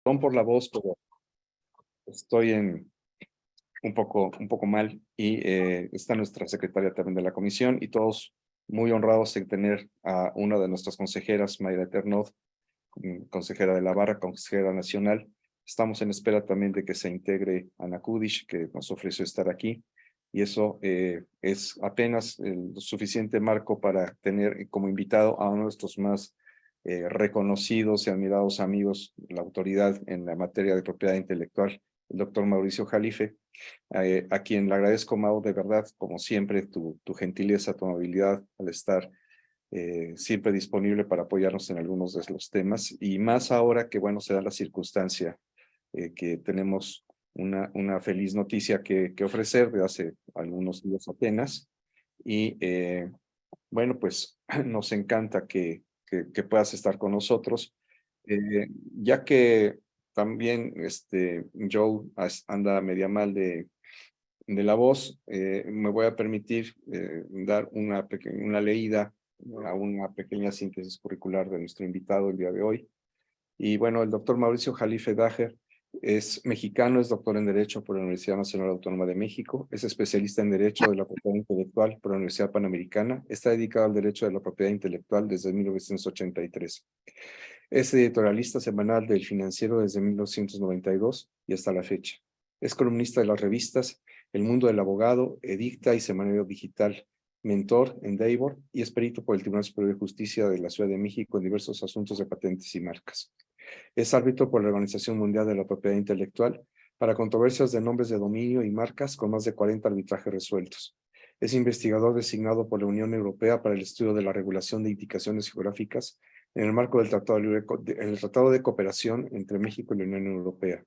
Perdón por la voz, pero estoy un poco mal y está nuestra secretaria también de la comisión y todos muy honrados en tener a una de nuestras consejeras, Mayra Eternod, consejera de la Barra, consejera nacional. Estamos en espera también de que se integre Ana Kudish, que nos ofreció estar aquí, y eso es apenas el suficiente marco para tener como invitado a uno de nuestros más reconocidos y admirados amigos, la autoridad en la materia de propiedad intelectual, el doctor Mauricio Jalife, a quien le agradezco, Mau, de verdad, como siempre, tu gentileza, tu amabilidad al estar siempre disponible para apoyarnos en algunos de los temas, y más ahora que, bueno, se da la circunstancia que tenemos una feliz noticia que ofrecer de hace algunos días apenas, y bueno, pues nos encanta que puedas estar con nosotros, ya que también Joe anda media mal de la voz. Me voy a permitir dar una leída a una pequeña síntesis curricular de nuestro invitado el día de hoy. Y bueno, el doctor Mauricio Jalife Daher es mexicano, es doctor en Derecho por la Universidad Nacional Autónoma de México, es especialista en Derecho de la Propiedad Intelectual por la Universidad Panamericana, está dedicado al derecho de la propiedad intelectual desde 1983. Es editorialista semanal del Financiero desde 1992 y hasta la fecha. Es columnista de las revistas El Mundo del Abogado, Edicta y Semanario Digital, mentor en Davor y es perito por el Tribunal Superior de Justicia de la Ciudad de México en diversos asuntos de patentes y marcas. Es árbitro por la Organización Mundial de la Propiedad Intelectual para controversias de nombres de dominio y marcas con más de 40 arbitrajes resueltos. Es investigador designado por la Unión Europea para el estudio de la regulación de indicaciones geográficas en el marco del Tratado de Cooperación entre México y la Unión Europea.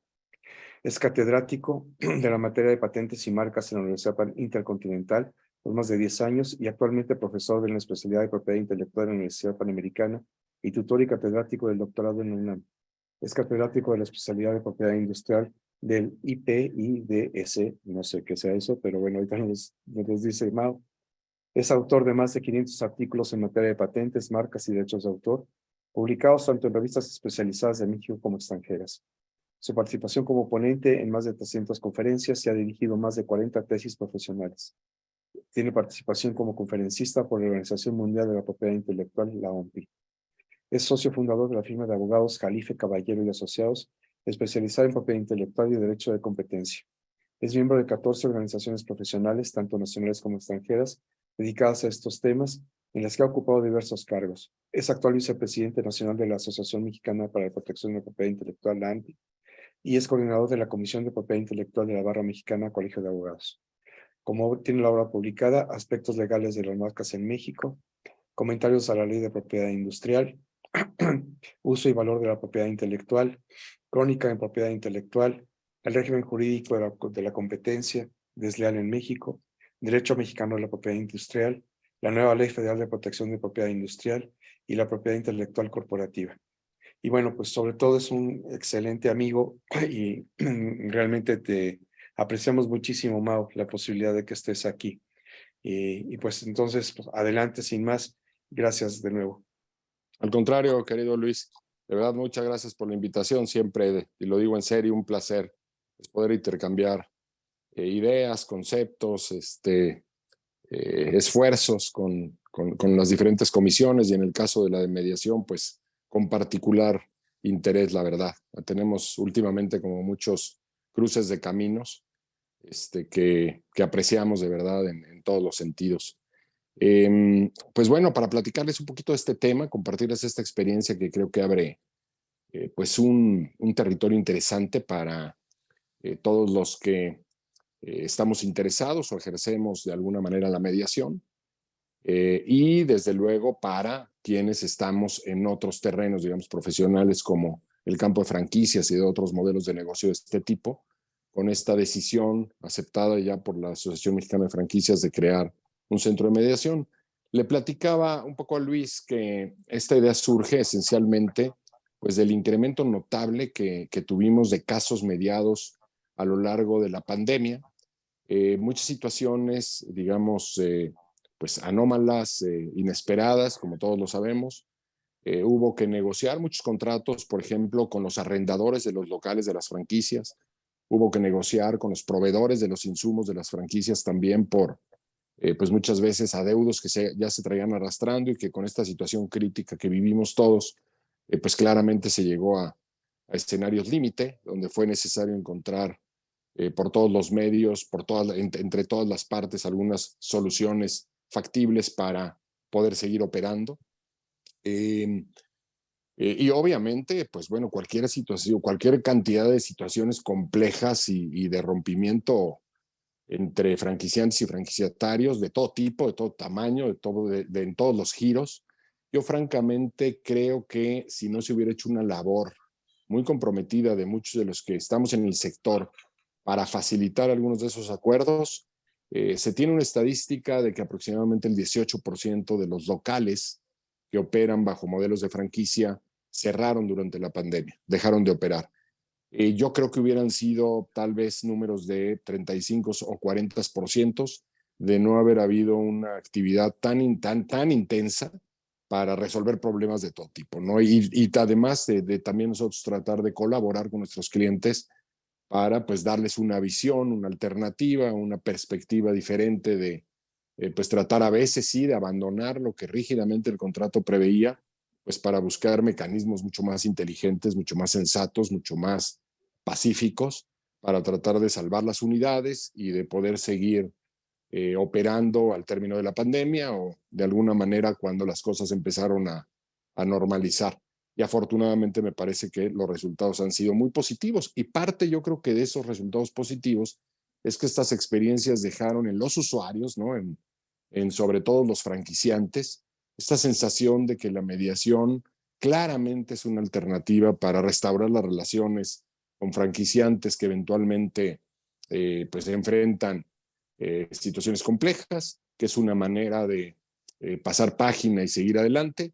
Es catedrático de la materia de patentes y marcas en la Universidad Intercontinental por más de 10 años y actualmente profesor de la especialidad de propiedad intelectual en la Universidad Panamericana y tutor y catedrático del doctorado en la UNAM. Es catedrático de la especialidad de propiedad industrial del IPIDS, no sé qué sea eso, pero bueno, ahorita nos dice Mau. Es autor de más de 500 artículos en materia de patentes, marcas y derechos de autor, publicados tanto en revistas especializadas de México como extranjeras. Su participación como ponente en más de 300 conferencias y ha dirigido más de 40 tesis profesionales. Tiene participación como conferencista por la Organización Mundial de la Propiedad Intelectual, la OMPI. Es socio fundador de la firma de abogados Jalife Caballero y Asociados, especializada en propiedad intelectual y derecho de competencia. Es miembro de 14 organizaciones profesionales, tanto nacionales como extranjeras, dedicadas a estos temas, en las que ha ocupado diversos cargos. Es actual vicepresidente nacional de la Asociación Mexicana para la Protección de la Propiedad Intelectual, la AMPI, y es coordinador de la Comisión de Propiedad Intelectual de la Barra Mexicana Colegio de Abogados. Como tiene la obra publicada, Aspectos legales de las marcas en México, Comentarios a la Ley de Propiedad Industrial, Uso y valor de la propiedad intelectual, Crónica en propiedad intelectual, el régimen jurídico de la competencia desleal en México, Derecho mexicano de la propiedad industrial, la nueva Ley Federal de Protección de Propiedad Industrial y la propiedad intelectual corporativa. Y bueno, pues sobre todo es un excelente amigo y realmente te apreciamos muchísimo, Mau, la posibilidad de que estés aquí. Y pues entonces, pues, adelante, sin más. Gracias de nuevo. Al contrario, querido Luis, de verdad muchas gracias por la invitación, siempre, y lo digo en serio, un placer poder intercambiar ideas, conceptos, esfuerzos con las diferentes comisiones y en el caso de la de mediación, pues con particular interés, la verdad. Tenemos últimamente como muchos cruces de caminos que apreciamos de verdad en todos los sentidos. Pues bueno, para platicarles un poquito de este tema, compartirles esta experiencia que creo que abre pues un territorio interesante para todos los que estamos interesados o ejercemos de alguna manera la mediación y desde luego para quienes estamos en otros terrenos, digamos, profesionales como el campo de franquicias y de otros modelos de negocio de este tipo, con esta decisión aceptada ya por la Asociación Mexicana de Franquicias de crear un centro de mediación. Le platicaba un poco a Luis que esta idea surge esencialmente pues del incremento notable que tuvimos de casos mediados a lo largo de la pandemia. Muchas situaciones, digamos, pues anómalas, inesperadas, como todos lo sabemos, Hubo que negociar muchos contratos, por ejemplo, con los arrendadores de los locales de las franquicias. Hubo que negociar con los proveedores de los insumos de las franquicias también por, pues muchas veces adeudos que ya se traían arrastrando y que con esta situación crítica que vivimos todos, pues claramente se llegó a escenarios límite, donde fue necesario encontrar por todos los medios, entre todas las partes, algunas soluciones factibles para poder seguir operando. Y obviamente, pues bueno, cualquier situación, cualquier cantidad de situaciones complejas y de rompimiento entre franquiciantes y franquiciatarios de todo tipo, de todo tamaño, en todos los giros. Yo francamente creo que si no se hubiera hecho una labor muy comprometida de muchos de los que estamos en el sector para facilitar algunos de esos acuerdos, se tiene una estadística de que aproximadamente el 18% de los locales que operan bajo modelos de franquicia cerraron durante la pandemia, dejaron de operar. Yo creo que hubieran sido tal vez números de 35 o 40% de no haber habido una actividad tan intensa para resolver problemas de todo tipo, ¿no? Y además de también nosotros tratar de colaborar con nuestros clientes para pues darles una visión, una alternativa, una perspectiva diferente de pues tratar a veces sí de abandonar lo que rígidamente el contrato preveía, pues para buscar mecanismos mucho más inteligentes, mucho más sensatos, mucho más pacíficos, para tratar de salvar las unidades y de poder seguir operando al término de la pandemia o de alguna manera cuando las cosas empezaron a normalizar. Y afortunadamente me parece que los resultados han sido muy positivos y parte yo creo que de esos resultados positivos es que estas experiencias dejaron en los usuarios, ¿no? En sobre todo los franquiciantes, esta sensación de que la mediación claramente es una alternativa para restaurar las relaciones con franquiciantes que eventualmente pues se enfrentan situaciones complejas, que es una manera de pasar página y seguir adelante.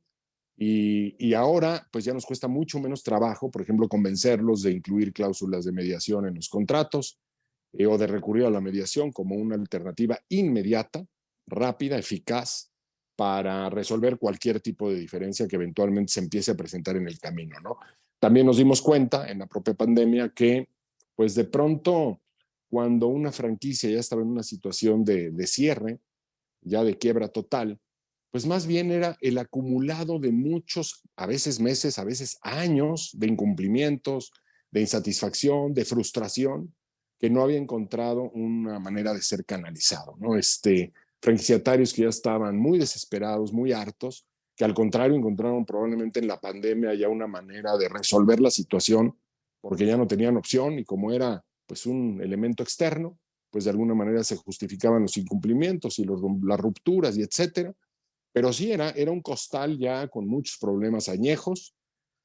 Y ahora, pues ya nos cuesta mucho menos trabajo, por ejemplo, convencerlos de incluir cláusulas de mediación en los contratos o de recurrir a la mediación como una alternativa inmediata, rápida, eficaz, para resolver cualquier tipo de diferencia que eventualmente se empiece a presentar en el camino, ¿no? También nos dimos cuenta en la propia pandemia que, pues de pronto, cuando una franquicia ya estaba en una situación de cierre, ya de quiebra total, pues más bien era el acumulado de muchos, a veces meses, a veces años de incumplimientos, de insatisfacción, de frustración, que no había encontrado una manera de ser canalizado, ¿no? Franquiciatarios que ya estaban muy desesperados, muy hartos, que al contrario encontraron probablemente en la pandemia ya una manera de resolver la situación porque ya no tenían opción y como era pues un elemento externo, pues de alguna manera se justificaban los incumplimientos y las rupturas y etcétera. Pero sí, era un costal ya con muchos problemas añejos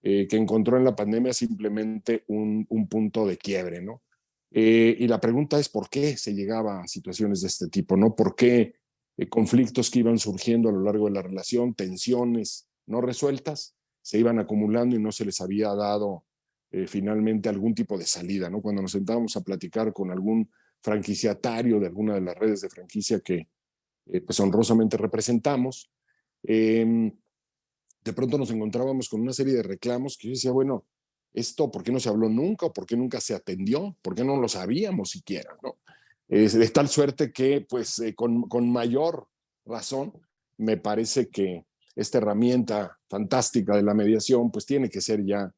que encontró en la pandemia simplemente un punto de quiebre, ¿no? Y la pregunta es por qué se llegaba a situaciones de este tipo, ¿no? ¿Por qué conflictos que iban surgiendo a lo largo de la relación, tensiones no resueltas, se iban acumulando y no se les había dado finalmente algún tipo de salida, ¿no? Cuando nos sentábamos a platicar con algún franquiciatario de alguna de las redes de franquicia que pues honrosamente representamos, eh, de pronto nos encontrábamos con una serie de reclamos que yo decía, bueno, esto, ¿por qué no se habló nunca? ¿O por qué nunca se atendió? ¿Por qué no lo sabíamos siquiera? ¿No? De tal suerte que, pues, con mayor razón, me parece que esta herramienta fantástica de la mediación, pues tiene que ser ya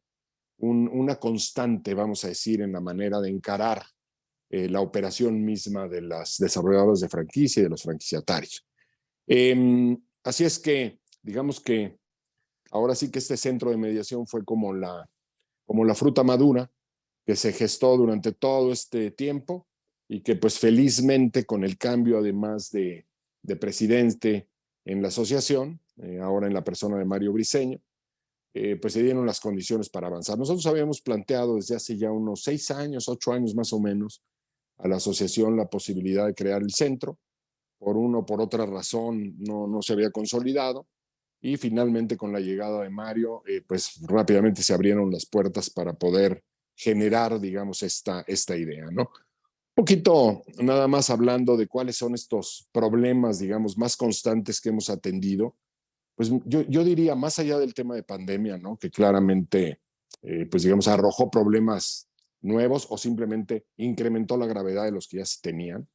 una constante, vamos a decir, en la manera de encarar la operación misma de las desarrolladoras de franquicia y de los franquiciatarios. Así es que, digamos que ahora sí que este centro de mediación fue como la fruta madura que se gestó durante todo este tiempo y que pues felizmente con el cambio además de presidente en la asociación, ahora en la persona de Mario Briceño, pues se dieron las condiciones para avanzar. Nosotros habíamos planteado desde hace ya unos 6 años, 8 años más o menos, a la asociación la posibilidad de crear el centro. Por una o por otra razón no se había consolidado y finalmente con la llegada de Mario, pues rápidamente se abrieron las puertas para poder generar, digamos, esta idea, ¿no? Un poquito nada más hablando de cuáles son estos problemas, digamos, más constantes que hemos atendido, pues yo diría, más allá del tema de pandemia, ¿no? Que claramente, pues digamos, arrojó problemas nuevos o simplemente incrementó la gravedad de los que ya se tenían.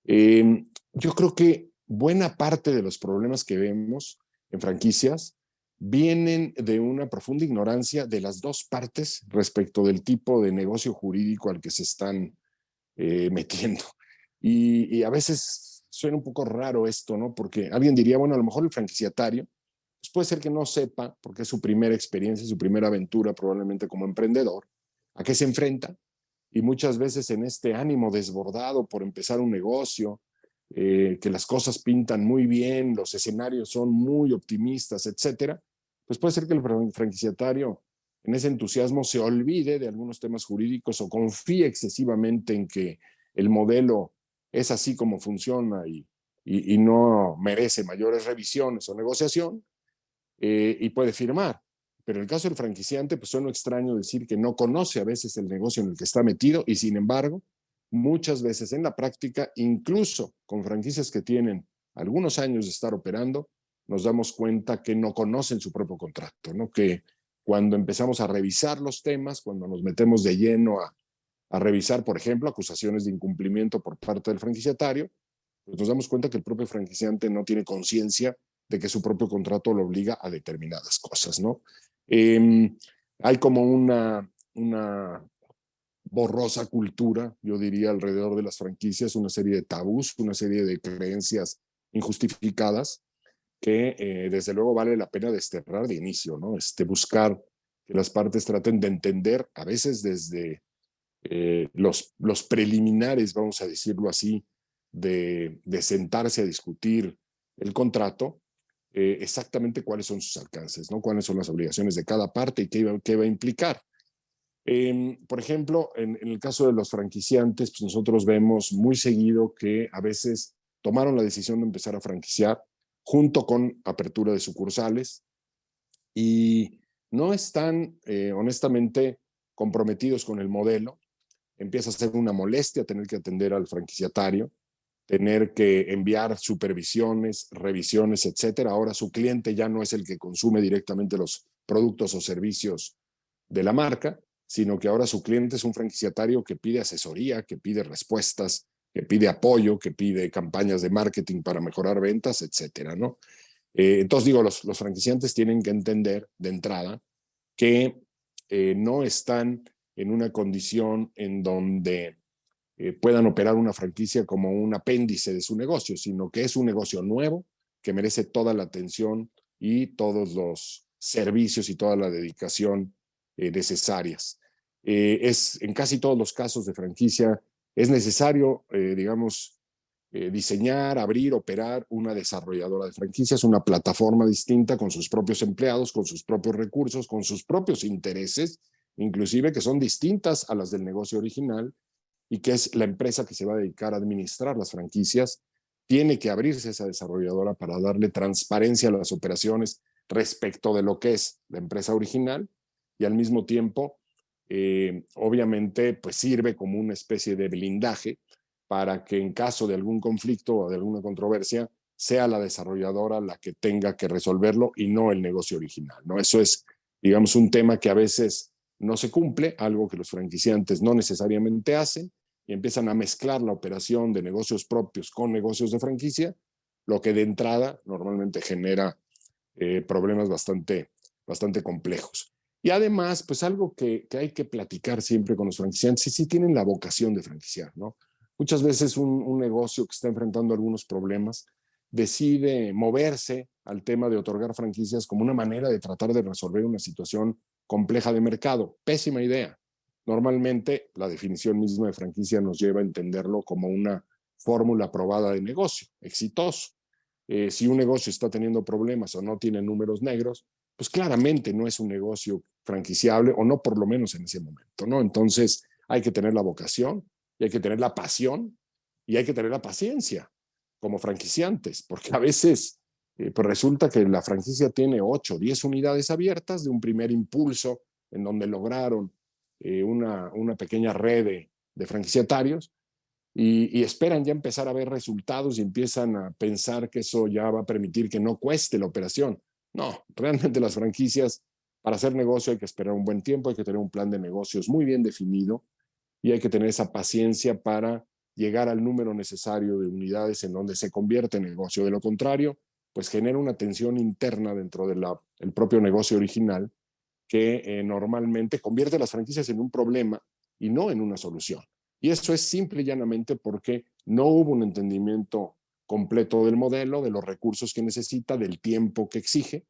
Yo creo que buena parte de los problemas que vemos en franquicias vienen de una profunda ignorancia de las dos partes respecto del tipo de negocio jurídico al que se están metiendo. Y a veces suena un poco raro esto, ¿no? Porque alguien diría, bueno, a lo mejor el franquiciatario, pues puede ser que no sepa, porque es su primera experiencia, su primera aventura probablemente como emprendedor, a qué se enfrenta. Y muchas veces en este ánimo desbordado por empezar un negocio, que las cosas pintan muy bien, los escenarios son muy optimistas, etcétera, pues puede ser que el franquiciatario en ese entusiasmo se olvide de algunos temas jurídicos o confíe excesivamente en que el modelo es así como funciona y no merece mayores revisiones o negociación, y puede firmar. Pero en el caso del franquiciante, pues suena extraño decir que no conoce a veces el negocio en el que está metido y sin embargo, muchas veces en la práctica, incluso con franquicias que tienen algunos años de estar operando, nos damos cuenta que no conocen su propio contrato, ¿no? Que cuando empezamos a revisar los temas, cuando nos metemos de lleno a revisar, por ejemplo, acusaciones de incumplimiento por parte del franquiciatario, pues nos damos cuenta que el propio franquiciante no tiene conciencia de que su propio contrato lo obliga a determinadas cosas, ¿no? Hay como una borrosa cultura, yo diría, alrededor de las franquicias, una serie de tabús, una serie de creencias injustificadas que desde luego vale la pena desterrar de inicio, ¿no? Buscar que las partes traten de entender, a veces desde los preliminares, vamos a decirlo así, de sentarse a discutir el contrato, exactamente cuáles son sus alcances, ¿no? Cuáles son las obligaciones de cada parte y qué va a implicar. Por ejemplo, en el caso de los franquiciantes, pues nosotros vemos muy seguido que a veces tomaron la decisión de empezar a franquiciar junto con apertura de sucursales y no están, honestamente, comprometidos con el modelo. Empieza a ser una molestia tener que atender al franquiciatario, tener que enviar supervisiones, revisiones, etcétera. Ahora su cliente ya no es el que consume directamente los productos o servicios de la marca, sino que ahora su cliente es un franquiciatario que pide asesoría, que pide respuestas, que pide apoyo, que pide campañas de marketing para mejorar ventas, etcétera, ¿no? Entonces digo, los franquiciantes tienen que entender de entrada que no están en una condición en donde puedan operar una franquicia como un apéndice de su negocio, sino que es un negocio nuevo que merece toda la atención y todos los servicios y toda la dedicación necesarias. En casi todos los casos de franquicia es necesario, digamos, diseñar, abrir, operar una desarrolladora de franquicias, una plataforma distinta con sus propios empleados, con sus propios recursos, con sus propios intereses, inclusive que son distintas a las del negocio original, y que es la empresa que se va a dedicar a administrar las franquicias, tiene que abrirse esa desarrolladora para darle transparencia a las operaciones respecto de lo que es la empresa original y al mismo tiempo, obviamente, pues sirve como una especie de blindaje para que en caso de algún conflicto o de alguna controversia, sea la desarrolladora la que tenga que resolverlo y no el negocio original, ¿no? Eso es, digamos, un tema que a veces no se cumple, algo que los franquiciantes no necesariamente hacen, y empiezan a mezclar la operación de negocios propios con negocios de franquicia, lo que de entrada normalmente genera problemas bastante complejos. Y además, pues algo que hay que platicar siempre con los franquiciantes, si tienen la vocación de franquiciar, ¿no? Muchas veces un negocio que está enfrentando algunos problemas decide moverse al tema de otorgar franquicias como una manera de tratar de resolver una situación compleja de mercado. Pésima idea. Normalmente la definición misma de franquicia nos lleva a entenderlo como una fórmula probada de negocio, exitoso. Si un negocio está teniendo problemas o no tiene números negros, pues claramente no es un negocio franquiciable o no por lo menos en ese momento, ¿no? Entonces hay que tener la vocación y hay que tener la pasión y hay que tener la paciencia como franquiciantes, porque a veces pues resulta que la franquicia tiene 8 o 10 unidades abiertas de un primer impulso en donde lograron una pequeña red de franquiciatarios y esperan ya empezar a ver resultados y empiezan a pensar que eso ya va a permitir que no cueste la operación. No, realmente las franquicias, para hacer negocio hay que esperar un buen tiempo, hay que tener un plan de negocios muy bien definido y hay que tener esa paciencia para llegar al número necesario de unidades en donde se convierte en negocio. De lo contrario, pues genera una tensión interna dentro del propio negocio original que normalmente convierte las franquicias en un problema y no en una solución. Y eso es simple y llanamente porque no hubo un entendimiento completo del modelo, de los recursos que necesita, del tiempo que exige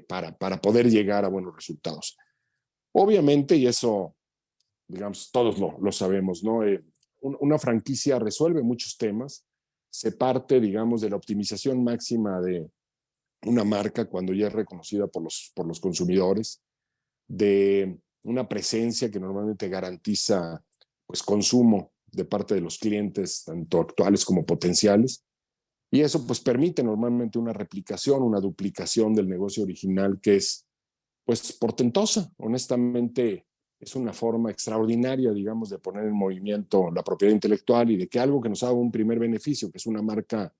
para poder llegar a buenos resultados. Obviamente, y eso, digamos, todos lo sabemos, ¿no? Una franquicia resuelve muchos temas, se parte, digamos, de la optimización máxima de una marca cuando ya es reconocida por los consumidores, de una presencia que normalmente garantiza pues, consumo de parte de los clientes, tanto actuales como potenciales. Y eso pues permite normalmente una replicación, una duplicación del negocio original que es pues portentosa. Honestamente es una forma extraordinaria, digamos, de poner en movimiento la propiedad intelectual y de que algo que nos haga un primer beneficio, que es una marca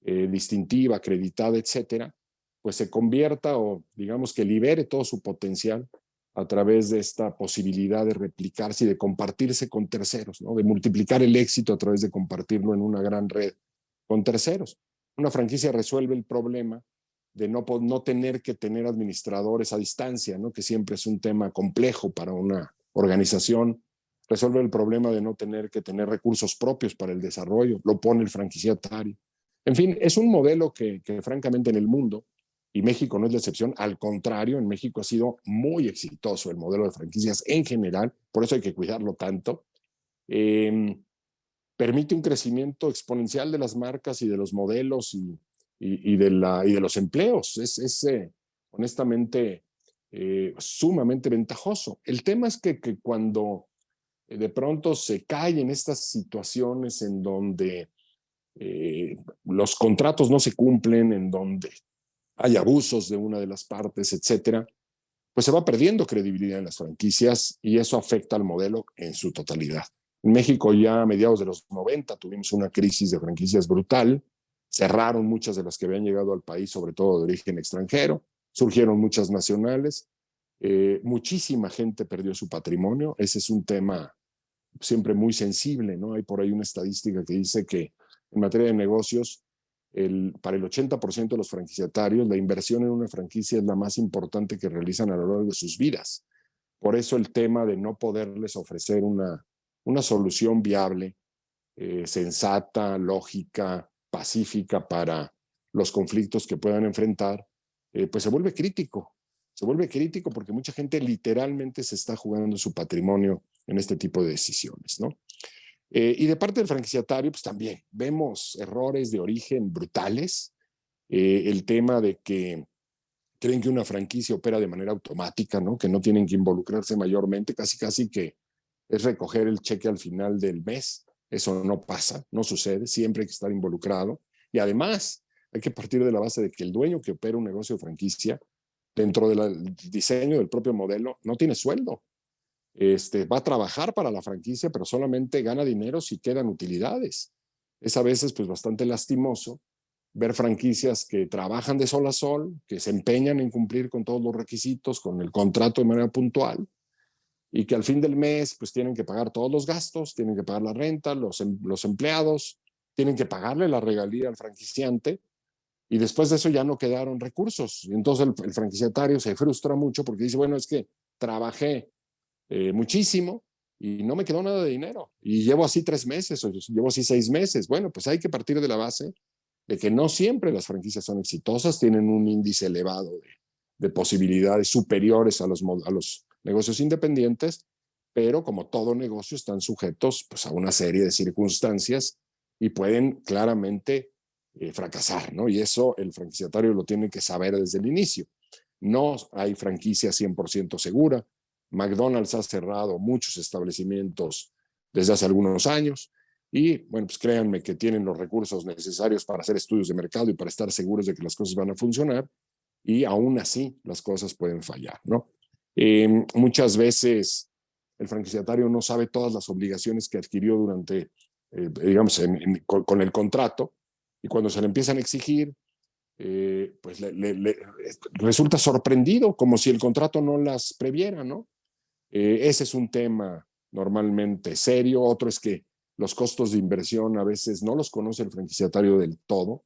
distintiva, acreditada, etcétera, pues se convierta o digamos que libere todo su potencial a través de esta posibilidad de replicarse y de compartirse con terceros, ¿no? De multiplicar el éxito a través de compartirlo en una gran red con terceros. Una franquicia resuelve el problema de no tener que tener administradores a distancia, ¿no? Que siempre es un tema complejo para una organización. Resuelve el problema de no tener que tener recursos propios para el desarrollo, lo pone el franquiciatario. En fin, es un modelo que francamente en el mundo, y México no es la excepción, al contrario, en México ha sido muy exitoso el modelo de franquicias en general, por eso hay que cuidarlo tanto. Permite un crecimiento exponencial de las marcas y de los modelos y de los empleos. Es honestamente sumamente ventajoso. El tema es que cuando de pronto se cae en estas situaciones en donde los contratos no se cumplen, en donde hay abusos de una de las partes, etcétera, pues se va perdiendo credibilidad en las franquicias y eso afecta al modelo en su totalidad. En México ya a mediados de los 90 tuvimos una crisis de franquicias brutal, cerraron muchas de las que habían llegado al país, sobre todo de origen extranjero, surgieron muchas nacionales, muchísima gente perdió su patrimonio, ese es un tema siempre muy sensible, ¿no? Hay por ahí una estadística que dice que en materia de negocios, para el 80% de los franquiciatarios, la inversión en una franquicia es la más importante que realizan a lo largo de sus vidas. Por eso el tema de no poderles ofrecer una solución viable, sensata, lógica, pacífica para los conflictos que puedan enfrentar, pues se vuelve crítico. Se vuelve crítico porque mucha gente literalmente se está jugando su patrimonio en este tipo de decisiones, ¿no? Y de parte del franquiciatario, pues también vemos errores de origen brutales. El tema de que creen que una franquicia opera de manera automática, ¿no? Que no tienen que involucrarse mayormente, casi que es recoger el cheque al final del mes. Eso no pasa, no sucede, siempre hay que estar involucrado. Y además, hay que partir de la base de que el dueño que opera un negocio de franquicia, dentro del diseño del propio modelo, no tiene sueldo. Va a trabajar para la franquicia, pero solamente gana dinero si quedan utilidades. Es a veces pues bastante lastimoso ver franquicias que trabajan de sol a sol, que se empeñan en cumplir con todos los requisitos, con el contrato de manera puntual, y que al fin del mes pues tienen que pagar todos los gastos, tienen que pagar la renta, los empleados, tienen que pagarle la regalía al franquiciante, y después de eso ya no quedaron recursos. Y entonces el franquiciatario se frustra mucho porque dice, bueno, es que trabajé muchísimo y no me quedó nada de dinero. Y llevo así 3 meses o llevo así 6 meses. Bueno, pues hay que partir de la base de que no siempre las franquicias son exitosas, tienen un índice elevado de posibilidades superiores a los negocios independientes, pero como todo negocio están sujetos pues, a una serie de circunstancias y pueden claramente fracasar, ¿no? Y eso el franquiciatario lo tiene que saber desde el inicio. No hay franquicia 100% segura. McDonald's ha cerrado muchos establecimientos desde hace algunos años y, bueno, pues créanme que tienen los recursos necesarios para hacer estudios de mercado y para estar seguros de que las cosas van a funcionar y aún así las cosas pueden fallar, ¿no? Muchas veces el franquiciatario no sabe todas las obligaciones que adquirió durante, digamos, con el contrato y cuando se le empiezan a exigir, pues resulta sorprendido, como si el contrato no las previera, ¿no? Ese es un tema normalmente serio. Otro es que los costos de inversión a veces no los conoce el franquiciatario del todo,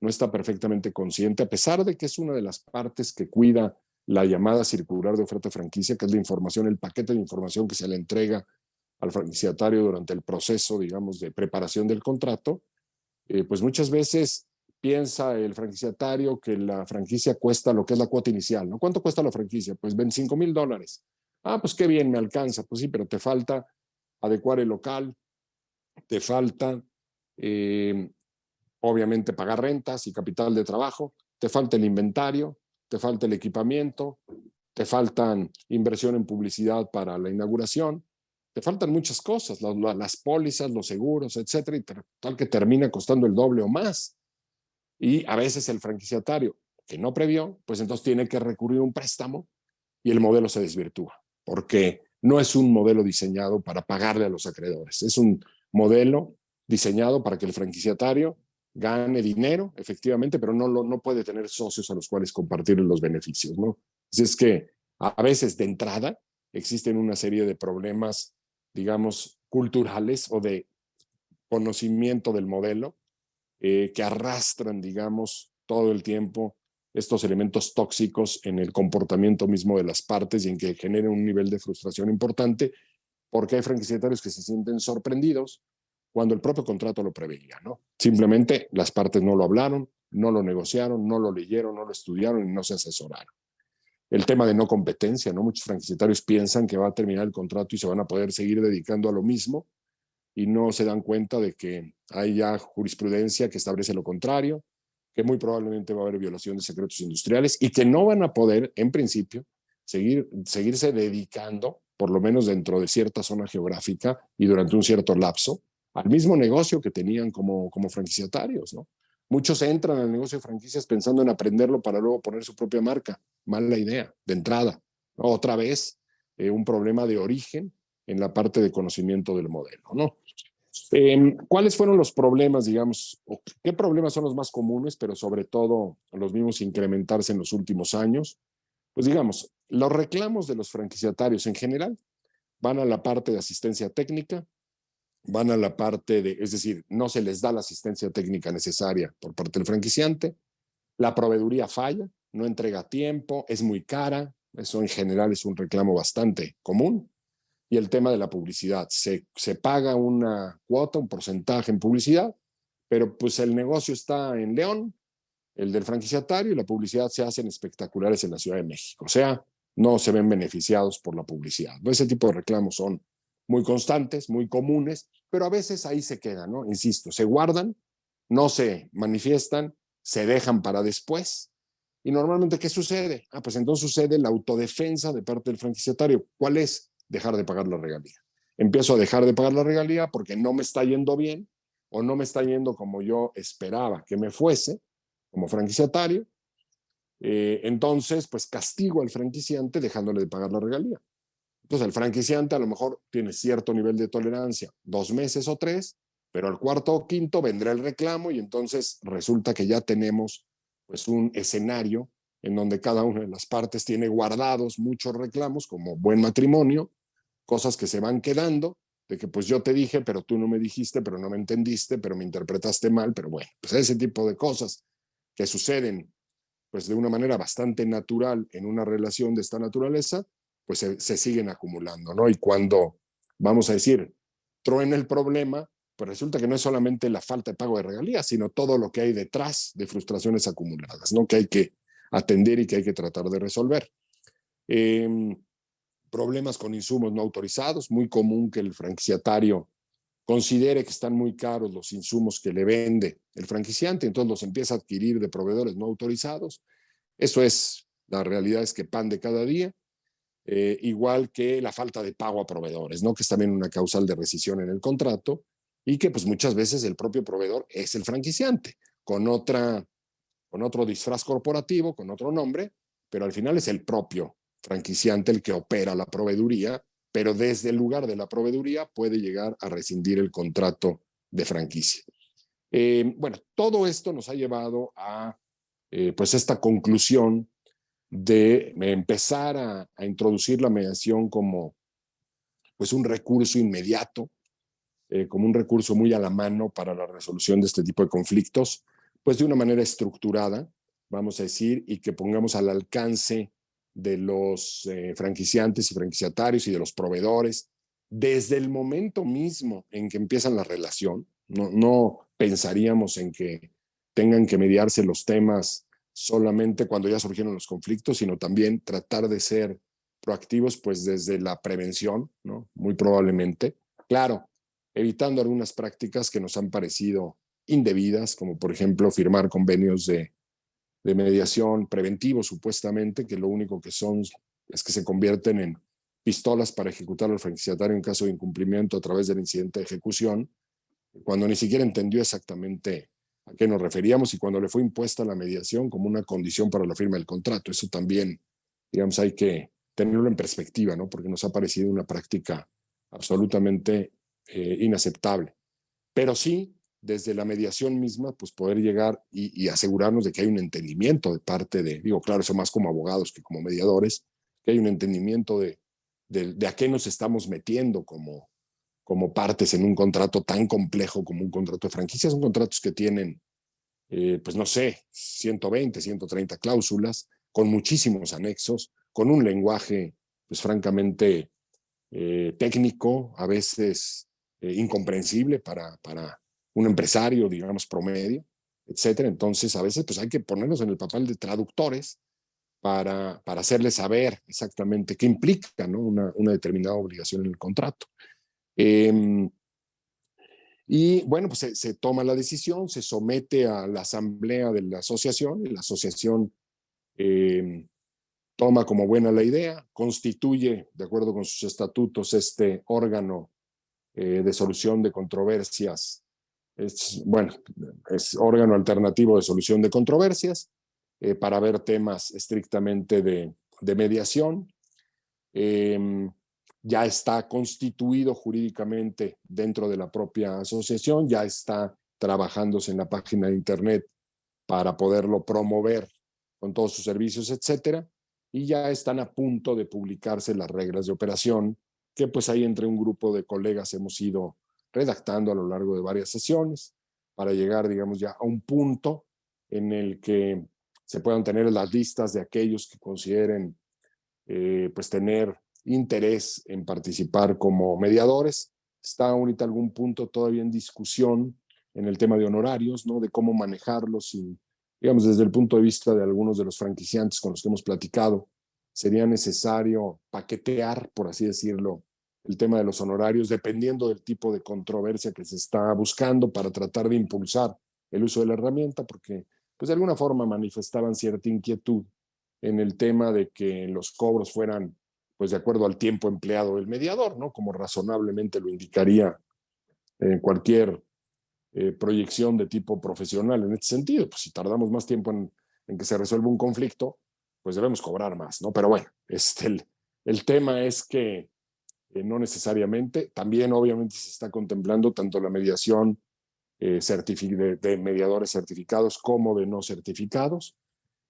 no está perfectamente consciente, a pesar de que es una de las partes que cuida la llamada circular de oferta de franquicia, que es la información, el paquete de información que se le entrega al franquiciatario durante el proceso, digamos, de preparación del contrato. Pues muchas veces piensa el franquiciatario que la franquicia cuesta lo que es la cuota inicial, ¿no? ¿Cuánto cuesta la franquicia? Pues $25,000. Ah, pues qué bien, me alcanza. Pues sí, pero te falta adecuar el local, te falta, eh, obviamente, pagar rentas y capital de trabajo, te falta el inventario, te falta el equipamiento, te faltan inversión en publicidad para la inauguración, te faltan muchas cosas, las pólizas, los seguros, etcétera, y tal que termina costando el doble o más. Y a veces el franquiciatario que no previó, pues entonces tiene que recurrir a un préstamo y el modelo se desvirtúa, porque no es un modelo diseñado para pagarle a los acreedores, es un modelo diseñado para que el franquiciatario gane dinero, efectivamente, pero no puede tener socios a los cuales compartir los beneficios, ¿no? Así es que a veces de entrada existen una serie de problemas, digamos, culturales o de conocimiento del modelo que arrastran, digamos, todo el tiempo estos elementos tóxicos en el comportamiento mismo de las partes y en que generen un nivel de frustración importante, porque hay franquiciatarios que se sienten sorprendidos cuando el propio contrato lo preveía, ¿no? Simplemente las partes no lo hablaron, no lo negociaron, no lo leyeron, no lo estudiaron y no se asesoraron. El tema de no competencia, ¿no? Muchos franquiciatarios piensan que va a terminar el contrato y se van a poder seguir dedicando a lo mismo y no se dan cuenta de que hay ya jurisprudencia que establece lo contrario, que muy probablemente va a haber violación de secretos industriales y que no van a poder, en principio, seguirse dedicando, por lo menos dentro de cierta zona geográfica y durante un cierto lapso, al mismo negocio que tenían como franquiciatarios, ¿no? Muchos entran al negocio de franquicias pensando en aprenderlo para luego poner su propia marca. Mala idea, de entrada, ¿no? Otra vez, un problema de origen en la parte de conocimiento del modelo, ¿no? ¿Cuáles fueron los problemas, digamos, o qué problemas son los más comunes, pero sobre todo los vimos incrementarse en los últimos años? Pues digamos, los reclamos de los franquiciatarios en general van a la parte de asistencia técnica, van a la parte de, es decir, no se les da la asistencia técnica necesaria por parte del franquiciante, la proveeduría falla, no entrega a tiempo, es muy cara, eso en general es un reclamo bastante común. Y el tema de la publicidad. Se paga una cuota, un porcentaje en publicidad, pero pues el negocio está en León, el del franquiciatario, y la publicidad se hacen espectaculares en la Ciudad de México. O sea, no se ven beneficiados por la publicidad. Ese tipo de reclamos son muy constantes, muy comunes, pero a veces ahí se quedan, ¿no? Insisto, se guardan, no se manifiestan, se dejan para después. Y normalmente, ¿qué sucede? Ah, pues entonces sucede la autodefensa de parte del franquiciatario. ¿Cuál es? Dejar de pagar la regalía. Empiezo a dejar de pagar la regalía porque no me está yendo bien o no me está yendo como yo esperaba que me fuese como franquiciatario. Entonces, pues castigo al franquiciante dejándole de pagar la regalía. Entonces, el franquiciante a lo mejor tiene cierto nivel de tolerancia, 2 meses o 3, pero al cuarto o quinto vendrá el reclamo y entonces resulta que ya tenemos pues un escenario en donde cada una de las partes tiene guardados muchos reclamos como buen matrimonio, cosas que se van quedando, de que pues yo te dije, pero tú no me dijiste, pero no me entendiste, pero me interpretaste mal, pero bueno, pues ese tipo de cosas que suceden pues de una manera bastante natural en una relación de esta naturaleza, pues se siguen acumulando, ¿no? Y cuando, vamos a decir, truena el problema, pues resulta que no es solamente la falta de pago de regalías, sino todo lo que hay detrás de frustraciones acumuladas, ¿no? Que hay que atender y que hay que tratar de resolver. Problemas con insumos no autorizados, muy común que el franquiciatario considere que están muy caros los insumos que le vende el franquiciante, entonces los empieza a adquirir de proveedores no autorizados. Eso es, la realidad es que pan de cada día, igual que la falta de pago a proveedores, ¿no? Que es también una causal de rescisión en el contrato y que pues muchas veces el propio proveedor es el franquiciante, con otro disfraz corporativo, con otro nombre, pero al final es el propio franquiciante el que opera la proveeduría, pero desde el lugar de la proveeduría puede llegar a rescindir el contrato de franquicia. Bueno, todo esto nos ha llevado a pues esta conclusión de empezar a introducir la mediación como pues un recurso inmediato, como un recurso muy a la mano para la resolución de este tipo de conflictos, pues de una manera estructurada, vamos a decir, y que pongamos al alcance de los franquiciantes y franquiciatarios y de los proveedores desde el momento mismo en que empiezan la relación. No pensaríamos en que tengan que mediarse los temas solamente cuando ya surgieron los conflictos, sino también tratar de ser proactivos pues desde la prevención, ¿no? Muy probablemente. Claro, evitando algunas prácticas que nos han parecido indebidas, como por ejemplo firmar convenios de mediación preventivo, supuestamente, que lo único que son es que se convierten en pistolas para ejecutar al franquiciatario en caso de incumplimiento a través del incidente de ejecución, cuando ni siquiera entendió exactamente a qué nos referíamos y cuando le fue impuesta la mediación como una condición para la firma del contrato. Eso también, digamos, hay que tenerlo en perspectiva, ¿no? Porque nos ha parecido una práctica absolutamente inaceptable. Pero sí, desde la mediación misma, pues poder llegar y asegurarnos de que hay un entendimiento de parte de, digo, claro, eso más como abogados que como mediadores, que hay un entendimiento de a qué nos estamos metiendo como partes en un contrato tan complejo como un contrato de franquicia. Son contratos que tienen, pues no sé, 120, 130 cláusulas, con muchísimos anexos, con un lenguaje, pues francamente técnico, a veces incomprensible para un empresario, digamos, promedio, etcétera. Entonces, a veces pues hay que ponernos en el papel de traductores para hacerles saber exactamente qué implica, ¿no? Una determinada obligación en el contrato. Y bueno, pues se toma la decisión, se somete a la asamblea de la asociación y la asociación eh, toma como buena la idea, constituye, de acuerdo con sus estatutos, este órgano de solución de controversias. Bueno, es órgano alternativo de solución de controversias para ver temas estrictamente de mediación. Ya está constituido jurídicamente dentro de la propia asociación, ya está trabajándose en la página de internet para poderlo promover con todos sus servicios, etcétera, y ya están a punto de publicarse las reglas de operación que pues ahí entre un grupo de colegas hemos ido redactando a lo largo de varias sesiones para llegar, digamos, ya a un punto en el que se puedan tener las listas de aquellos que consideren pues tener interés en participar como mediadores. Está ahorita algún punto todavía en discusión en el tema de honorarios, ¿no? De cómo manejarlos y, digamos, desde el punto de vista de algunos de los franquiciantes con los que hemos platicado, sería necesario paquetear, por así decirlo, el tema de los honorarios, dependiendo del tipo de controversia que se está buscando para tratar de impulsar el uso de la herramienta, porque pues de alguna forma manifestaban cierta inquietud en el tema de que los cobros fueran pues de acuerdo al tiempo empleado del mediador, ¿no? Como razonablemente lo indicaría cualquier proyección de tipo profesional en este sentido. Pues si tardamos más tiempo en que se resuelva un conflicto, pues debemos cobrar más, ¿no? Pero bueno, el tema es que no necesariamente, también obviamente se está contemplando tanto la mediación de mediadores certificados como de no certificados.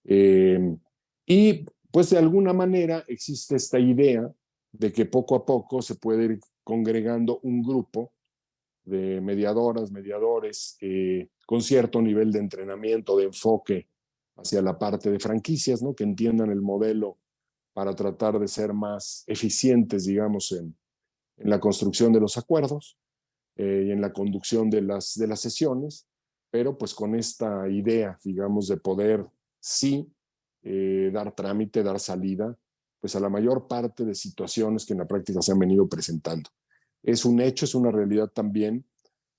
Y pues de alguna manera existe esta idea de que poco a poco se puede ir congregando un grupo de mediadoras, mediadores, con cierto nivel de entrenamiento, de enfoque hacia la parte de franquicias, ¿no? Que entiendan el modelo para tratar de ser más eficientes, digamos, en la construcción de los acuerdos y en la conducción de las sesiones, pero pues con esta idea, digamos, de poder sí dar trámite, dar salida, pues a la mayor parte de situaciones que en la práctica se han venido presentando. Es un hecho, es una realidad también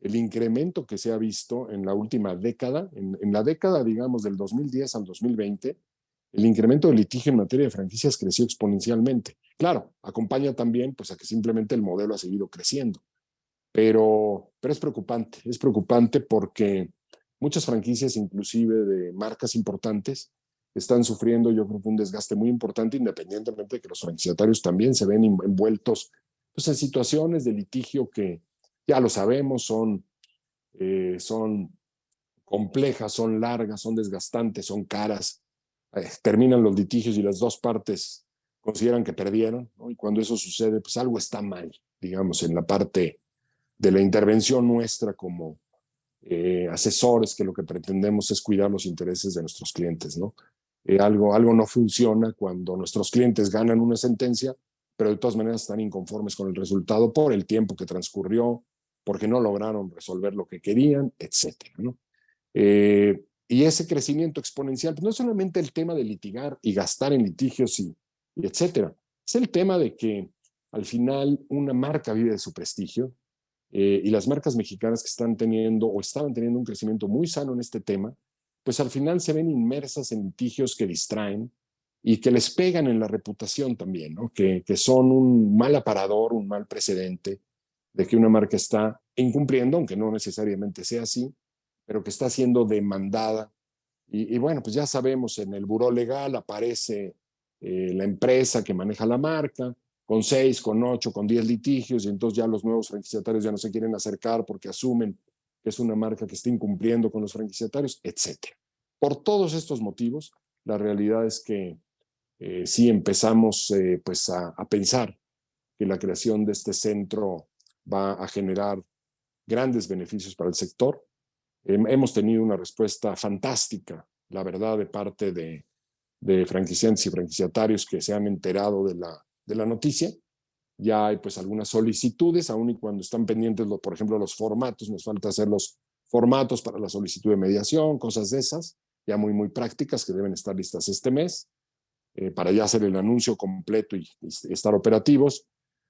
el incremento que se ha visto en la última década, en la década, digamos, del 2010 al 2020, el incremento de litigio en materia de franquicias creció exponencialmente. Claro, acompaña también pues, a que simplemente el modelo ha seguido creciendo, pero es preocupante porque muchas franquicias, inclusive de marcas importantes, están sufriendo, yo creo que un desgaste muy importante, independientemente de que los franquiciatarios también se ven envueltos pues, en situaciones de litigio que ya lo sabemos, son complejas, son largas, son desgastantes, son caras, terminan los litigios y las dos partes consideran que perdieron, ¿no? Y cuando eso sucede, pues algo está mal, digamos, en la parte de la intervención nuestra como asesores, que lo que pretendemos es cuidar los intereses de nuestros clientes, ¿no? Algo no funciona cuando nuestros clientes ganan una sentencia, pero de todas maneras están inconformes con el resultado por el tiempo que transcurrió, porque no lograron resolver lo que querían, etcétera, ¿no? Y ese crecimiento exponencial, pues no es solamente el tema de litigar y gastar en litigios y etcétera, es el tema de que al final una marca vive de su prestigio, y las marcas mexicanas que están teniendo o estaban teniendo un crecimiento muy sano en este tema, pues al final se ven inmersas en litigios que distraen y que les pegan en la reputación también, ¿no? Que son un mal aparador, un mal precedente de que una marca está incumpliendo, aunque no necesariamente sea así, pero que está siendo demandada. Y bueno, pues ya sabemos, en el buró legal aparece la empresa que maneja la marca, con 6, con 8, con 10 litigios, y entonces ya los nuevos franquiciatarios ya no se quieren acercar porque asumen que es una marca que está incumpliendo con los franquiciatarios, etcétera. Por todos estos motivos, la realidad es que sí empezamos pues a pensar que la creación de este centro va a generar grandes beneficios para el sector. Hemos tenido una respuesta fantástica, la verdad, de parte de franquiciantes y franquiciatarios que se han enterado de la noticia. Ya hay pues algunas solicitudes, aun y cuando están pendientes, por ejemplo, los formatos, nos falta hacer los formatos para la solicitud de mediación, cosas de esas, ya muy prácticas que deben estar listas este mes, para ya hacer el anuncio completo y estar operativos,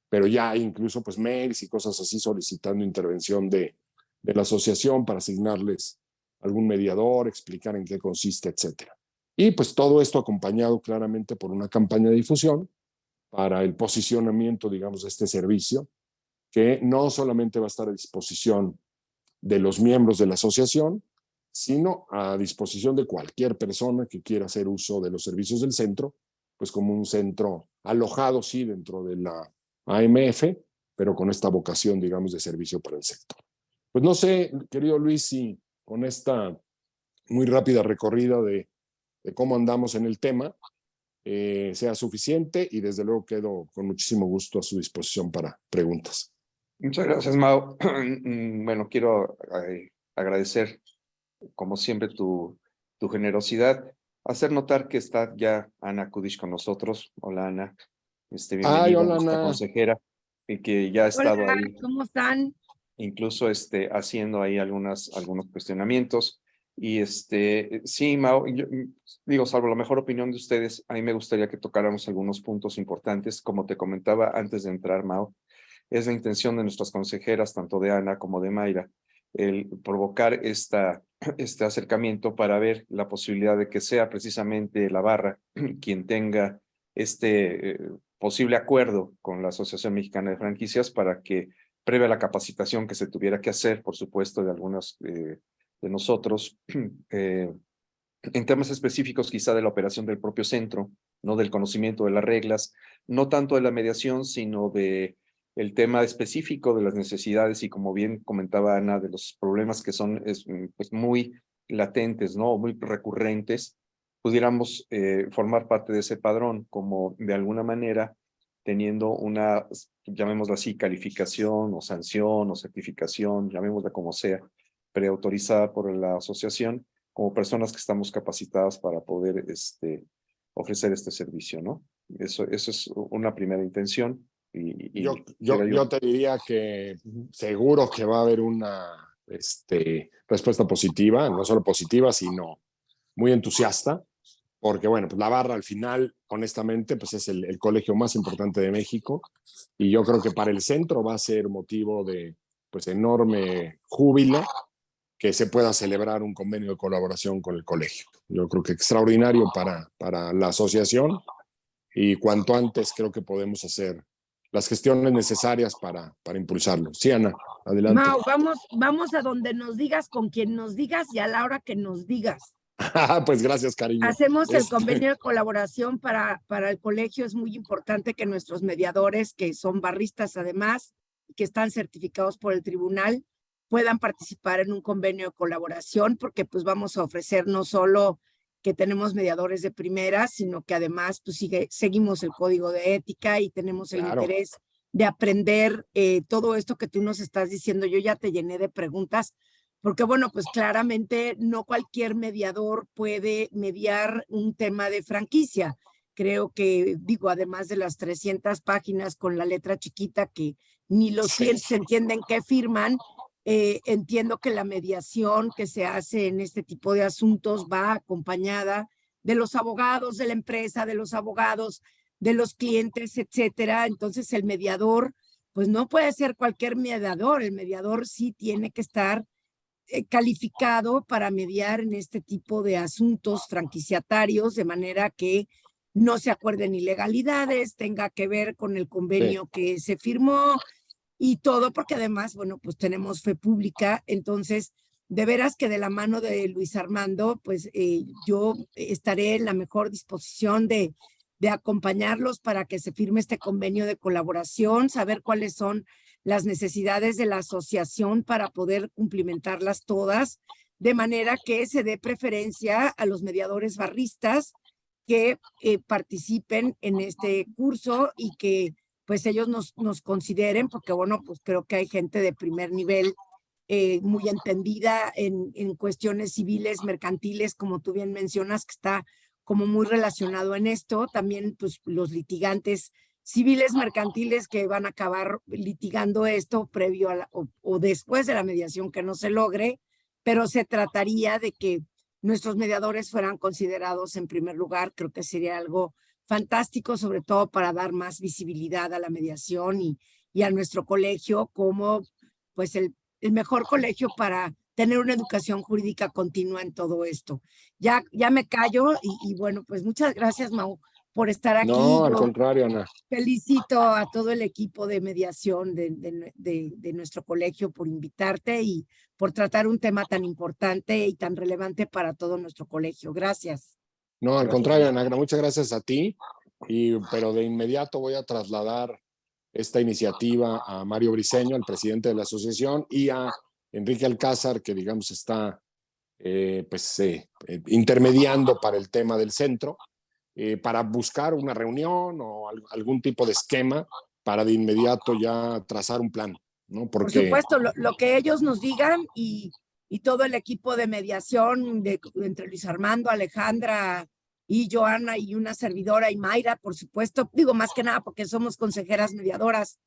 pero ya hay incluso pues mails y cosas así solicitando intervención de la asociación para asignarles algún mediador, explicar en qué consiste, etcétera. Y pues todo esto acompañado claramente por una campaña de difusión para el posicionamiento, digamos, de este servicio, que no solamente va a estar a disposición de los miembros de la asociación, sino a disposición de cualquier persona que quiera hacer uso de los servicios del centro, pues como un centro alojado, sí, dentro de la AMF, pero con esta vocación, digamos, de servicio para el sector. Pues no sé, querido Luis, si con esta muy rápida recorrida de cómo andamos en el tema, sea suficiente, y desde luego quedo con muchísimo gusto a su disposición para preguntas. Muchas gracias, Mau. Bueno, quiero agradecer, como siempre, tu generosidad. Hacer notar que está ya Ana Kudish con nosotros. Hola, Ana. Ay, Bienvenida, hola, nuestra Ana. consejera, y que ya ha Hola, estado ahí, ¿cómo están? incluso haciendo ahí algunos cuestionamientos. Y sí, Mau, yo, digo, salvo la mejor opinión de ustedes, a mí me gustaría que tocáramos algunos puntos importantes. Como te comentaba antes de entrar, Mau, es la intención de nuestras consejeras, tanto de Ana como de Mayra, el provocar este acercamiento para ver la posibilidad de que sea precisamente la barra quien tenga posible acuerdo con la Asociación Mexicana de Franquicias para que, previa a la capacitación que se tuviera que hacer, por supuesto, de algunos de nosotros, en temas específicos quizá de la operación del propio centro, no del conocimiento de las reglas, no tanto de la mediación, sino de el tema específico de las necesidades y, como bien comentaba Ana, de los problemas que son pues muy latentes, ¿no? Muy recurrentes, pudiéramos formar parte de ese padrón, como de alguna manera teniendo una, llamémosla así, calificación o sanción o certificación, llamémosla como sea, preautorizada por la asociación, como personas que estamos capacitadas para poder ofrecer este servicio, ¿no? Eso es una primera intención. Yo te diría que seguro que va a haber una respuesta positiva, no solo positiva, sino muy entusiasta, porque bueno, pues la barra al final, honestamente, pues es el colegio más importante de México, y yo creo que para el centro va a ser motivo de pues enorme júbilo que se pueda celebrar un convenio de colaboración con el colegio. Yo creo que extraordinario para la asociación, y cuanto antes creo que podemos hacer las gestiones necesarias para impulsarlo. Sí, Ana, adelante. Mau, vamos a donde nos digas, con quien nos digas y a la hora que nos digas. Pues gracias, cariño. Hacemos el convenio de colaboración para el colegio. Es muy importante que nuestros mediadores, que son barristas además, que están certificados por el tribunal, puedan participar en un convenio de colaboración, porque pues vamos a ofrecer no solo que tenemos mediadores de primera, sino que además pues seguimos el código de ética y tenemos el Claro. interés de aprender todo esto que tú nos estás diciendo. Yo ya te llené de preguntas, porque bueno, pues claramente no cualquier mediador puede mediar un tema de franquicia. Creo que, digo, además de las 300 páginas con la letra chiquita que ni los clientes entienden qué firman, entiendo que la mediación que se hace en este tipo de asuntos va acompañada de los abogados de la empresa, de los abogados de los clientes, etcétera. Entonces el mediador, pues no puede ser cualquier mediador. El mediador sí tiene que estar calificado para mediar en este tipo de asuntos franquiciatarios, de manera que no se acuerden ilegalidades, tenga que ver con el convenio que se firmó y todo, porque además, bueno, pues tenemos fe pública. Entonces, de veras que de la mano de Luis Armando, pues yo estaré en la mejor disposición de acompañarlos para que se firme este convenio de colaboración, saber cuáles son las necesidades de la asociación para poder cumplimentarlas todas, de manera que se dé preferencia a los mediadores barristas que participen en este curso y que pues ellos nos consideren, porque bueno, pues creo que hay gente de primer nivel muy entendida en cuestiones civiles, mercantiles, como tú bien mencionas, que está como muy relacionado en esto. También pues los litigantes civiles mercantiles que van a acabar litigando esto previo a o después de la mediación que no se logre, pero se trataría de que nuestros mediadores fueran considerados en primer lugar. Creo que sería algo fantástico, sobre todo para dar más visibilidad a la mediación y a nuestro colegio como pues el mejor colegio para tener una educación jurídica continua en todo esto. Ya me callo y bueno, pues muchas gracias, Mau, por estar aquí. No, al contrario, Ana. Felicito a todo el equipo de mediación de nuestro colegio por invitarte y por tratar un tema tan importante y tan relevante para todo nuestro colegio. Gracias. No, al contrario, Ana, muchas gracias a ti, pero de inmediato voy a trasladar esta iniciativa a Mario Briceño, el presidente de la asociación, y a Enrique Alcázar, que digamos está intermediando para el tema del centro, para buscar una reunión o algún tipo de esquema para de inmediato ya trazar un plan, ¿no? Por supuesto, lo que ellos nos digan y todo el equipo de mediación entre Luis Armando, Alejandra y Joana y una servidora y Mayra, por supuesto, digo más que nada porque somos consejeras mediadoras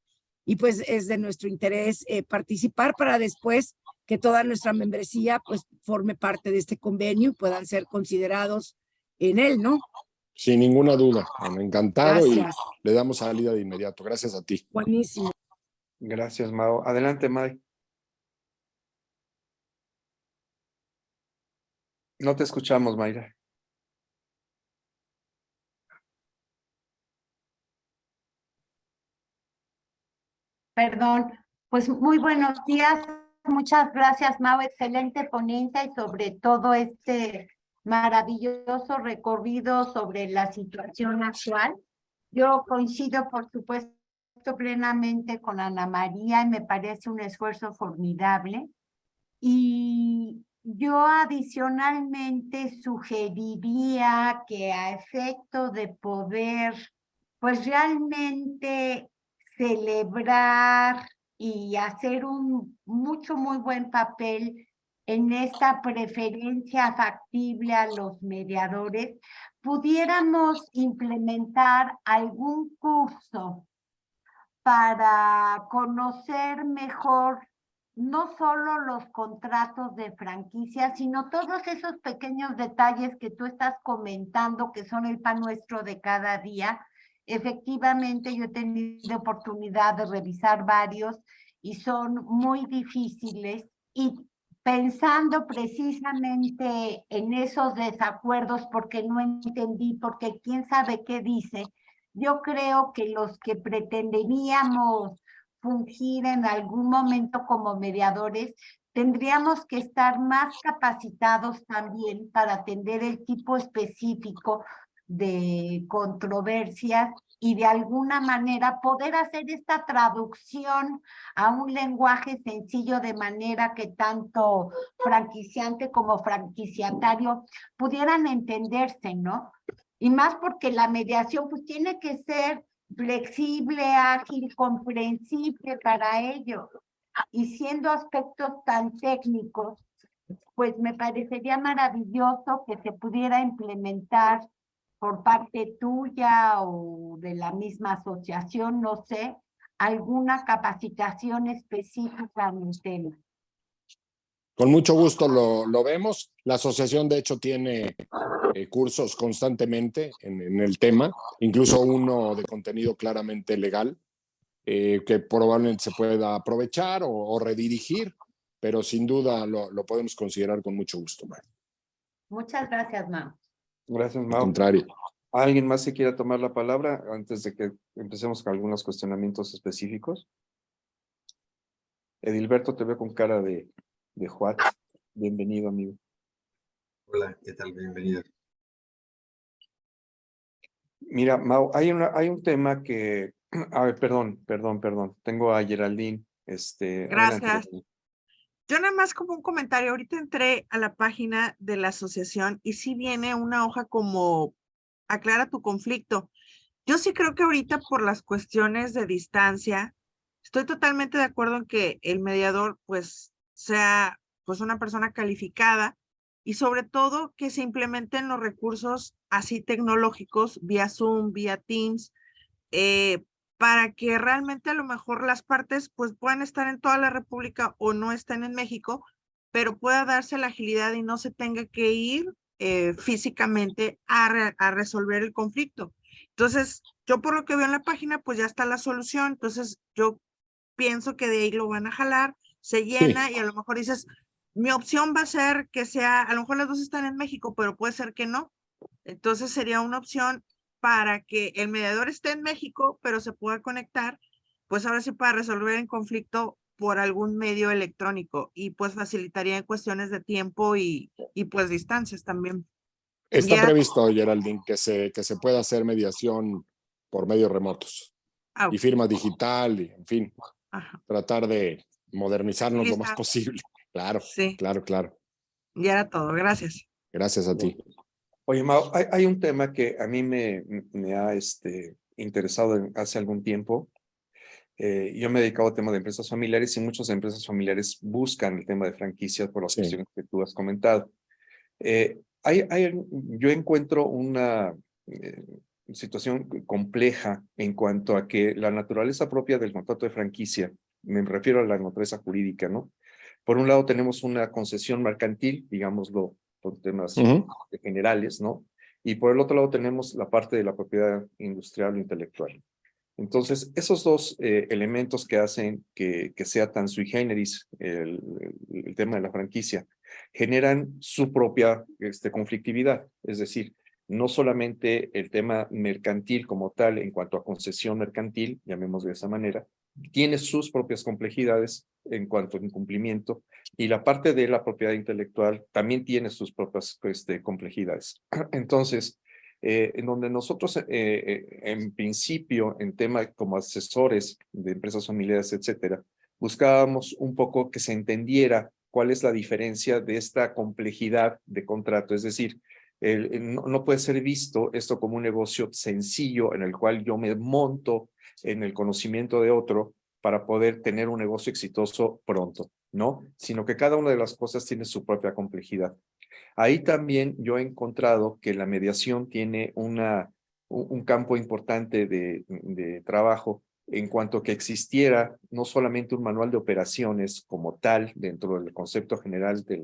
y pues es de nuestro interés participar para después que toda nuestra membresía pues forme parte de este convenio y puedan ser considerados en él, ¿no? Sin ninguna duda, encantado. Gracias. Y le damos salida de inmediato. Gracias a ti. Buenísimo. Gracias, Mao. Adelante, May. No te escuchamos, Mayra. Perdón, pues muy buenos días. Muchas gracias, Mau. Excelente ponencia y sobre todo este maravilloso recorrido sobre la situación actual. Yo coincido, por supuesto, plenamente con Ana María y me parece un esfuerzo formidable. Y yo adicionalmente sugeriría que a efecto de poder, pues realmente celebrar y hacer un muy buen papel en esta preferencia factible a los mediadores, pudiéramos implementar algún curso para conocer mejor no solo los contratos de franquicia, sino todos esos pequeños detalles que tú estás comentando, que son el pan nuestro de cada día. Efectivamente, yo he tenido oportunidad de revisar varios y son muy difíciles. Y pensando precisamente en esos desacuerdos, porque no entendí, porque quién sabe qué dice, yo creo que los que pretenderíamos fungir en algún momento como mediadores, tendríamos que estar más capacitados también para atender el tipo específico de controversias y de alguna manera poder hacer esta traducción a un lenguaje sencillo de manera que tanto franquiciante como franquiciatario pudieran entenderse, ¿no? Y más porque la mediación pues tiene que ser flexible, ágil, comprensible para ellos. Y siendo aspectos tan técnicos, pues me parecería maravilloso que se pudiera implementar por parte tuya o de la misma asociación, no sé, alguna capacitación específica en el tema. Con mucho gusto lo vemos. La asociación, de hecho, tiene cursos constantemente en el tema, incluso uno de contenido claramente legal, que probablemente se pueda aprovechar o redirigir, pero sin duda lo podemos considerar con mucho gusto, Mau. Muchas gracias, Mau. Gracias, Al Mau. contrario. ¿Alguien más se quiera tomar la palabra antes de que empecemos con algunos cuestionamientos específicos? Edilberto, te veo con cara de Juat. Bienvenido, amigo. Hola, ¿qué tal? Bienvenido. Mira, Mau, hay un tema que, a ver, perdón. Tengo a Geraldine, adelante, Gracias. Geraldine. Yo nada más como un comentario, ahorita entré a la página de la asociación y sí viene una hoja como aclara tu conflicto. Yo sí creo que ahorita por las cuestiones de distancia, estoy totalmente de acuerdo en que el mediador pues sea pues una persona calificada y sobre todo que se implementen los recursos así tecnológicos vía Zoom, vía Teams, para que realmente a lo mejor las partes pues puedan estar en toda la República o no estén en México, pero pueda darse la agilidad y no se tenga que ir físicamente a resolver el conflicto. Entonces, yo por lo que veo en la página, pues ya está la solución. Entonces, yo pienso que de ahí lo van a jalar, se llena y a lo mejor dices, mi opción va a ser que sea, a lo mejor las dos están en México, pero puede ser que no. Entonces sería una opción para que el mediador esté en México, pero se pueda conectar, pues ahora sí para resolver el conflicto por algún medio electrónico y pues facilitaría en cuestiones de tiempo y pues distancias también. Está Ya. previsto, Geraldine, que se pueda hacer mediación por medios remotos y firma digital, y, en fin, tratar de modernizarnos lo más posible. Claro, sí. Claro. Ya era todo, gracias. Gracias a ti. Oye, Mau, hay un tema que a mí me ha interesado hace algún tiempo. Yo me he dedicado al tema de empresas familiares y muchas empresas familiares buscan el tema de franquicias por las cuestiones que tú has comentado. Yo encuentro una situación compleja en cuanto a que la naturaleza propia del contrato de franquicia, me refiero a la naturaleza jurídica, ¿no? Por un lado tenemos una concesión mercantil, digámoslo por temas generales, ¿no? Y por el otro lado tenemos la parte de la propiedad industrial o intelectual. Entonces, esos dos elementos que hacen que sea tan sui generis el tema de la franquicia, generan su propia conflictividad. Es decir, no solamente el tema mercantil como tal en cuanto a concesión mercantil, llamémoslo de esa manera, tiene sus propias complejidades en cuanto a incumplimiento, y la parte de la propiedad intelectual también tiene sus propias complejidades. Entonces, en donde nosotros, en principio, en tema como asesores de empresas familiares, etcétera, buscábamos un poco que se entendiera cuál es la diferencia de esta complejidad de contrato. Es decir, no puede ser visto esto como un negocio sencillo en el cual yo me monto en el conocimiento de otro para poder tener un negocio exitoso pronto, ¿no? Sino que cada una de las cosas tiene su propia complejidad. Ahí también yo he encontrado que la mediación tiene un campo importante de trabajo en cuanto a que existiera no solamente un manual de operaciones como tal dentro del concepto general de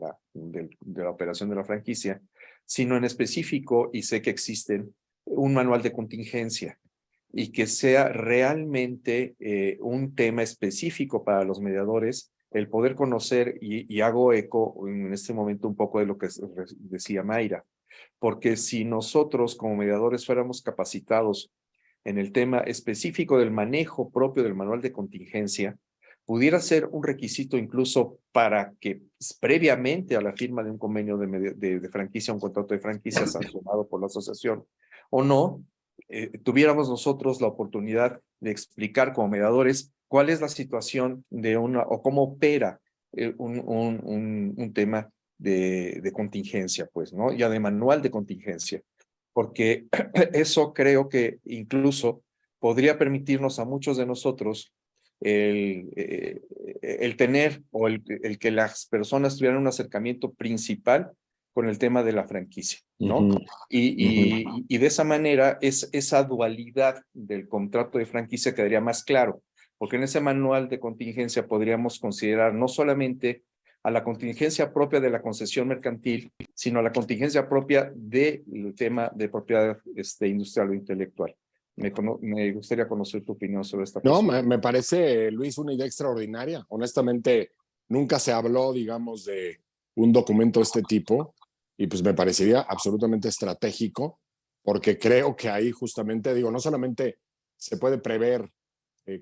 la operación de la franquicia, sino en específico, y sé que existen, un manual de contingencia y que sea realmente un tema específico para los mediadores, el poder conocer, y hago eco en este momento un poco de lo que decía Mayra, porque si nosotros como mediadores fuéramos capacitados en el tema específico del manejo propio del manual de contingencia, pudiera ser un requisito incluso para que previamente a la firma de un convenio de franquicia, un contrato de franquicia sancionado por la asociación, o no, tuviéramos nosotros la oportunidad de explicar como mediadores cuál es la situación de o cómo opera un tema de contingencia, pues, ¿no? Ya de manual de contingencia, porque eso creo que incluso podría permitirnos a muchos de nosotros el tener o el que las personas tuvieran un acercamiento principal con el tema de la franquicia, ¿no? Ujú. Y de esa manera esa dualidad del contrato de franquicia quedaría más claro, porque en ese manual de contingencia podríamos considerar no solamente a la contingencia propia de la concesión mercantil, sino a la contingencia propia del tema de propiedad industrial o intelectual. Me gustaría conocer tu opinión sobre esta No, posibilidad. me parece, Luis, una idea extraordinaria. Honestamente, nunca se habló, digamos, de un documento de este tipo y pues me parecería absolutamente estratégico porque creo que ahí justamente, digo, no solamente se puede prever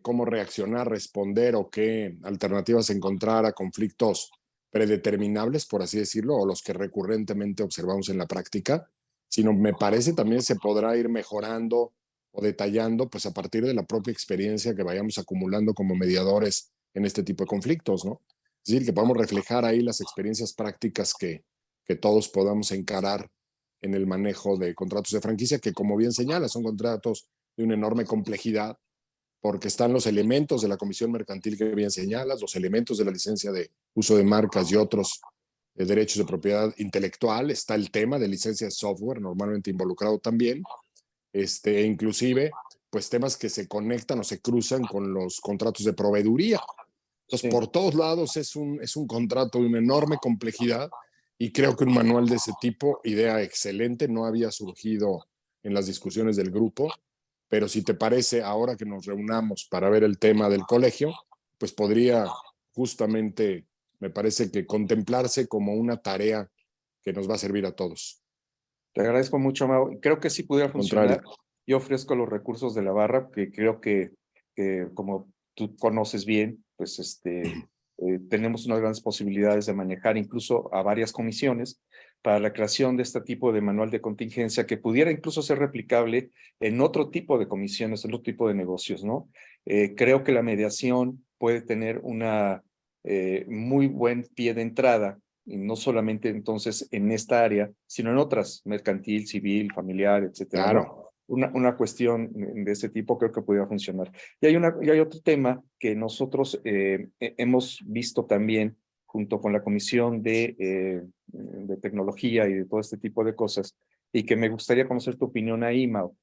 cómo reaccionar, responder o qué alternativas encontrar a conflictos predeterminables, por así decirlo, o los que recurrentemente observamos en la práctica, sino me parece también se podrá ir mejorando o detallando, pues a partir de la propia experiencia que vayamos acumulando como mediadores en este tipo de conflictos, ¿no? Es decir, que podamos reflejar ahí las experiencias prácticas que todos podamos encarar en el manejo de contratos de franquicia, que como bien señala, son contratos de una enorme complejidad, porque están los elementos de la comisión mercantil que bien señalas, los elementos de la licencia de uso de marcas y otros derechos de propiedad intelectual, está el tema de licencia de software normalmente involucrado también, inclusive pues temas que se conectan o se cruzan con los contratos de proveeduría. Entonces, Sí. por todos lados es un contrato de una enorme complejidad y creo que un manual de ese tipo, idea excelente, no había surgido en las discusiones del grupo, pero si te parece, ahora que nos reunamos para ver el tema del colegio, pues podría justamente, me parece que contemplarse como una tarea que nos va a servir a todos. Te agradezco mucho, Mau. Creo que sí pudiera Al contrario. funcionar. Yo ofrezco los recursos de la barra, que creo que como tú conoces bien, pues tenemos unas grandes posibilidades de manejar incluso a varias comisiones para la creación de este tipo de manual de contingencia que pudiera incluso ser replicable en otro tipo de comisiones, en otro tipo de negocios, ¿no? Creo que la mediación puede tener una muy buen pie de entrada y no solamente entonces en esta área, sino en otras, mercantil, civil, familiar, etcétera, ¿no? Claro. Una cuestión de este tipo creo que pudiera funcionar. Y hay otro tema que nosotros hemos visto también junto con la Comisión de Tecnología y de todo este tipo de cosas, y que me gustaría conocer tu opinión ahí, Mau.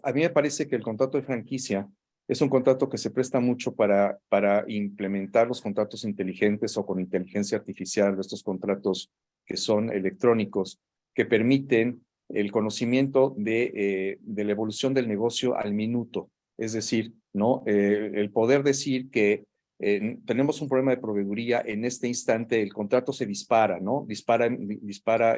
A mí me parece que el contrato de franquicia es un contrato que se presta mucho para implementar los contratos inteligentes o con inteligencia artificial, estos contratos que son electrónicos, que permiten el conocimiento de la evolución del negocio al minuto. Es decir, ¿no? El poder decir que tenemos un problema de proveeduría, en este instante el contrato se dispara, ¿no? Dispara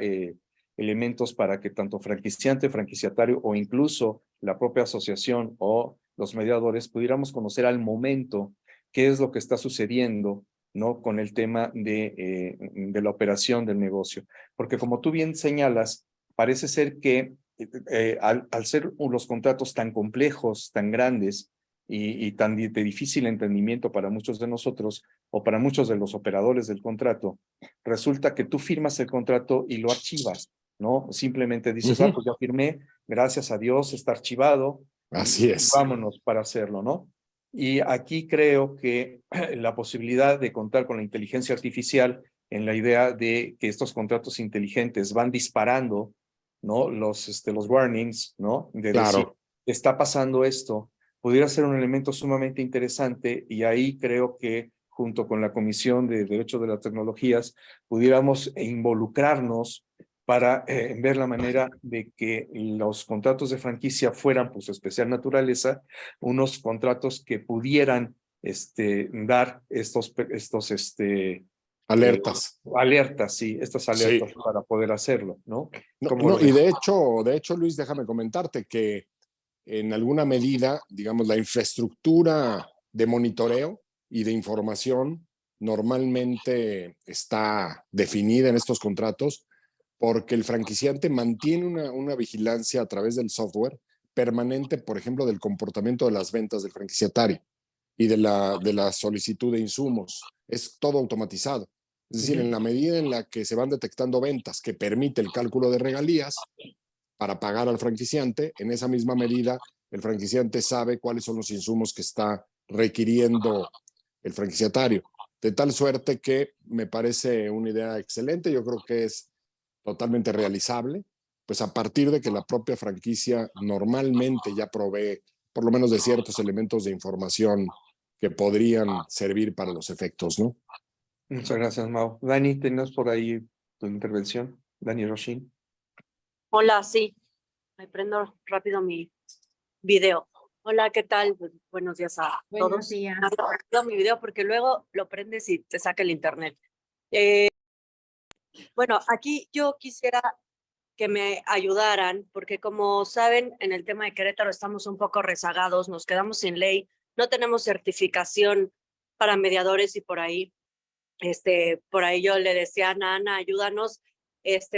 elementos para que tanto franquiciante, franquiciatario o incluso la propia asociación o los mediadores pudiéramos conocer al momento qué es lo que está sucediendo, ¿no? Con el tema de la operación del negocio. Porque como tú bien señalas, parece ser que al ser los contratos tan complejos, tan grandes y tan de difícil entendimiento para muchos de nosotros o para muchos de los operadores del contrato, resulta que tú firmas el contrato y lo archivas, ¿no? Simplemente dices, pues ya firmé, gracias a Dios, está archivado Así y es. vámonos para hacerlo, ¿no? Y aquí creo que la posibilidad de contar con la inteligencia artificial en la idea de que estos contratos inteligentes van disparando, ¿no? Los warnings, ¿no? De decir, Claro. está pasando esto, pudiera ser un elemento sumamente interesante y ahí creo que junto con la Comisión de Derechos de las Tecnologías pudiéramos involucrarnos para ver la manera de que los contratos de franquicia fueran, pues, especial naturaleza, unos contratos que pudieran dar estos Alertas. alertas, sí, estas Sí. alertas para poder hacerlo, ¿no? No, ¿Cómo no, lo y ves? de hecho, Luis, déjame comentarte que en alguna medida, digamos, la infraestructura de monitoreo y de información normalmente está definida en estos contratos, porque el franquiciante mantiene una vigilancia a través del software permanente, por ejemplo, del comportamiento de las ventas del franquiciatario y de la solicitud de insumos. Es todo automatizado. Es decir, en la medida en la que se van detectando ventas que permite el cálculo de regalías para pagar al franquiciante, en esa misma medida el franquiciante sabe cuáles son los insumos que está requiriendo el franquiciatario. De tal suerte que me parece una idea excelente, yo creo que es totalmente realizable, pues a partir de que la propia franquicia normalmente ya provee por lo menos de ciertos elementos de información que podrían servir para los efectos, ¿no? Muchas gracias, Mau. Dani, ¿tenías por ahí tu intervención? Dani Roshin. Hola, sí, me prendo rápido mi video. Hola, ¿qué tal? Buenos días a Buenos todos. días. Prendo mi video porque luego lo prendes y te saca el internet. Bueno, aquí yo quisiera que me ayudaran, porque como saben, en el tema de Querétaro estamos un poco rezagados, nos quedamos sin ley, no tenemos certificación para mediadores y por ahí yo le decía a Ana, ayúdanos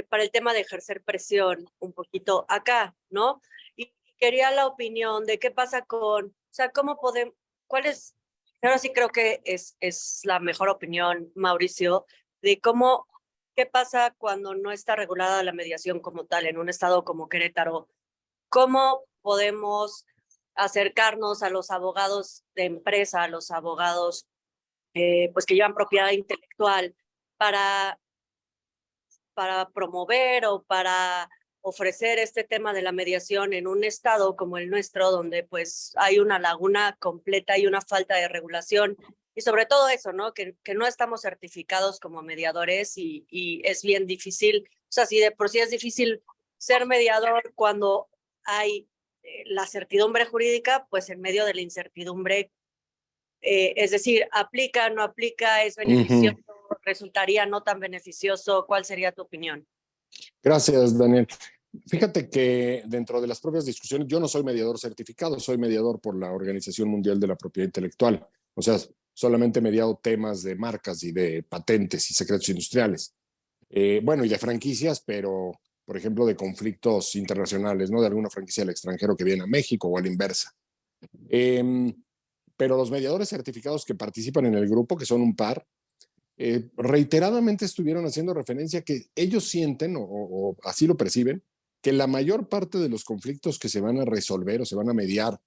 para el tema de ejercer presión un poquito acá, ¿no? Y quería la opinión de qué pasa o sea, cómo podemos, ahora sí creo que es la mejor opinión, Mauricio, de qué pasa cuando no está regulada la mediación como tal en un estado como Querétaro. ¿Cómo podemos acercarnos a los abogados de empresa, a los abogados pues que llevan propiedad intelectual para promover o para ofrecer este tema de la mediación en un estado como el nuestro, donde pues hay una laguna completa y una falta de regulación y sobre todo eso, ¿no? Que no estamos certificados como mediadores y es bien difícil, o sea, si de por sí es difícil ser mediador cuando hay la certidumbre jurídica, pues en medio de la incertidumbre es decir, aplica, no aplica, es beneficioso, resultaría no tan beneficioso. ¿Cuál sería tu opinión? Gracias, Daniel. Fíjate que dentro de las propias discusiones, yo no soy mediador certificado, soy mediador por la Organización Mundial de la Propiedad Intelectual. O sea, solamente he mediado temas de marcas y de patentes y secretos industriales. Bueno, y de franquicias, pero, por ejemplo, de conflictos internacionales, ¿no? De alguna franquicia al extranjero que viene a México o a la inversa. Pero los mediadores certificados que participan en el grupo, que son un par, reiteradamente estuvieron haciendo referencia a que ellos sienten, o así lo perciben, que la mayor parte de los conflictos que se van a resolver o se van a mediar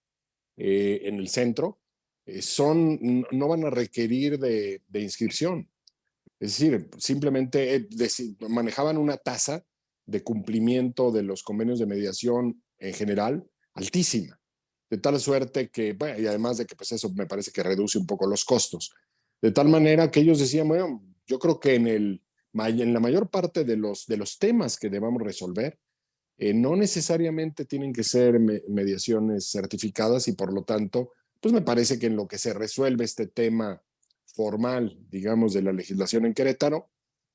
en el centro no van a requerir de inscripción. Es decir, simplemente manejaban una tasa de cumplimiento de los convenios de mediación en general altísima. De tal suerte que, bueno, y además de que pues eso me parece que reduce un poco los costos. De tal manera que ellos decían, bueno, yo creo que en la mayor parte de los temas que debamos resolver, no necesariamente tienen que ser mediaciones certificadas y por lo tanto, pues me parece que en lo que se resuelve este tema formal, digamos, de la legislación en Querétaro,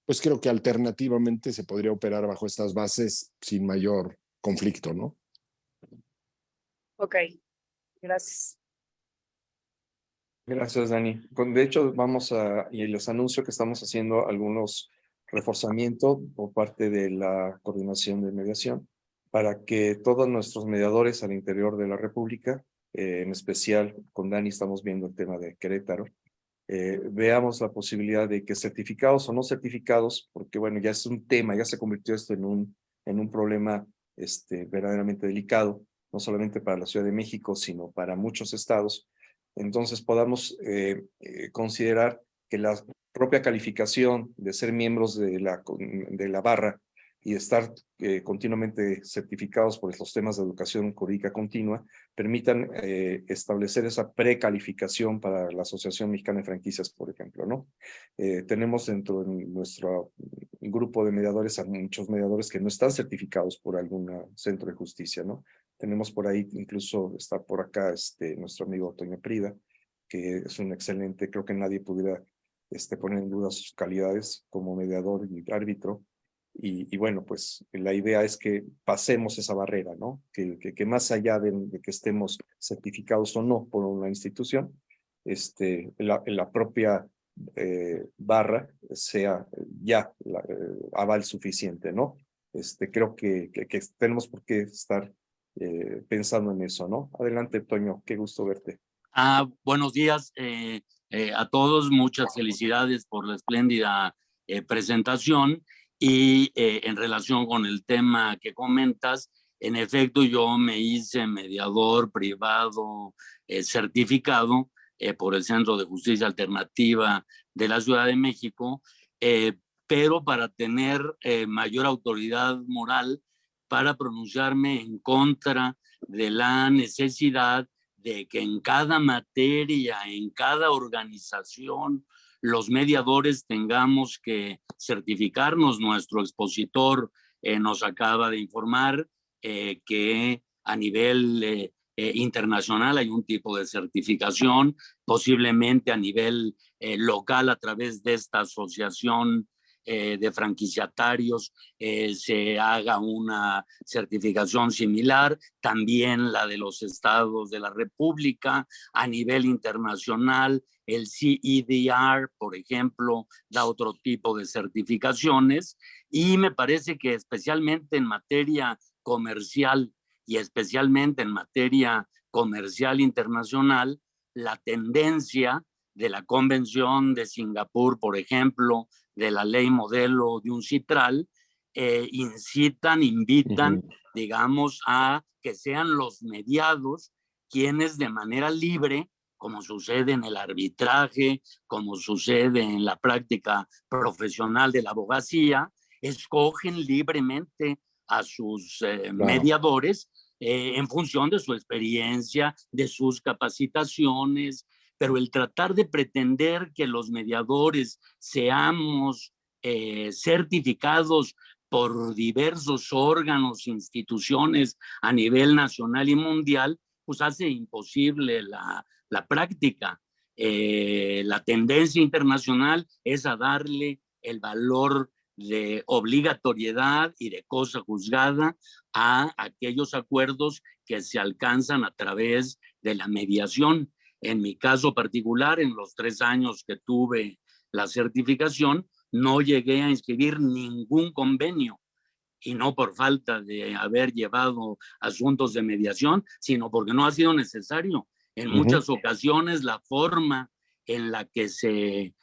pues creo que alternativamente se podría operar bajo estas bases sin mayor conflicto, ¿no? Ok, gracias. Gracias, Dani. De hecho, y les anuncio que estamos haciendo algunos reforzamientos por parte de la Coordinación de Mediación para que todos nuestros mediadores al interior de la República, en especial con Dani estamos viendo el tema de Querétaro, veamos la posibilidad de que certificados o no certificados, porque bueno, ya es un tema, ya se convirtió esto en un problema verdaderamente delicado, no solamente para la Ciudad de México, sino para muchos estados. Entonces podamos considerar que la propia calificación de ser miembros de la barra y estar continuamente certificados por los temas de educación jurídica continua permitan establecer esa precalificación para la Asociación Mexicana de Franquicias, por ejemplo, ¿no? Tenemos dentro de nuestro grupo de mediadores a muchos mediadores que no están certificados por algún centro de justicia, ¿no? Tenemos por ahí, incluso está por acá nuestro amigo Toño Prida, que es un excelente, creo que nadie pudiera poner en duda sus calidades como mediador y árbitro. Y bueno, pues la idea es que pasemos esa barrera, ¿no? Que más allá de que estemos certificados o no por una institución, la propia barra sea ya aval suficiente, ¿no? creo que tenemos por qué estar pensando en eso, ¿no? Adelante, Toño, qué gusto verte. Buenos días a todos, muchas felicidades por la espléndida presentación y en relación con el tema que comentas, en efecto yo me hice mediador privado certificado por el Centro de Justicia Alternativa de la Ciudad de México, pero para tener mayor autoridad moral para pronunciarme en contra de la necesidad de que en cada materia, en cada organización, los mediadores tengamos que certificarnos. Nuestro expositor nos acaba de informar que a nivel internacional hay un tipo de certificación, posiblemente a nivel local a través de esta asociación de franquiciatarios se haga una certificación similar, también la de los estados de la República. A nivel internacional, el CEDR, por ejemplo, da otro tipo de certificaciones, y me parece que especialmente en materia comercial y especialmente en materia comercial internacional, la tendencia de la Convención de Singapur, por ejemplo, de la ley modelo de UNCITRAL, invitan, digamos, a que sean los mediados quienes de manera libre, como sucede en el arbitraje, como sucede en la práctica profesional de la abogacía, escogen libremente a sus mediadores en función de su experiencia, de sus capacitaciones, pero el tratar de pretender que los mediadores seamos certificados por diversos órganos, instituciones a nivel nacional y mundial, pues hace imposible la práctica. La tendencia internacional es a darle el valor de obligatoriedad y de cosa juzgada a aquellos acuerdos que se alcanzan a través de la mediación. En mi caso particular, en los 3 años que tuve la certificación, no llegué a inscribir ningún convenio, y no por falta de haber llevado asuntos de mediación, sino porque no ha sido necesario. En muchas ocasiones la forma en la que se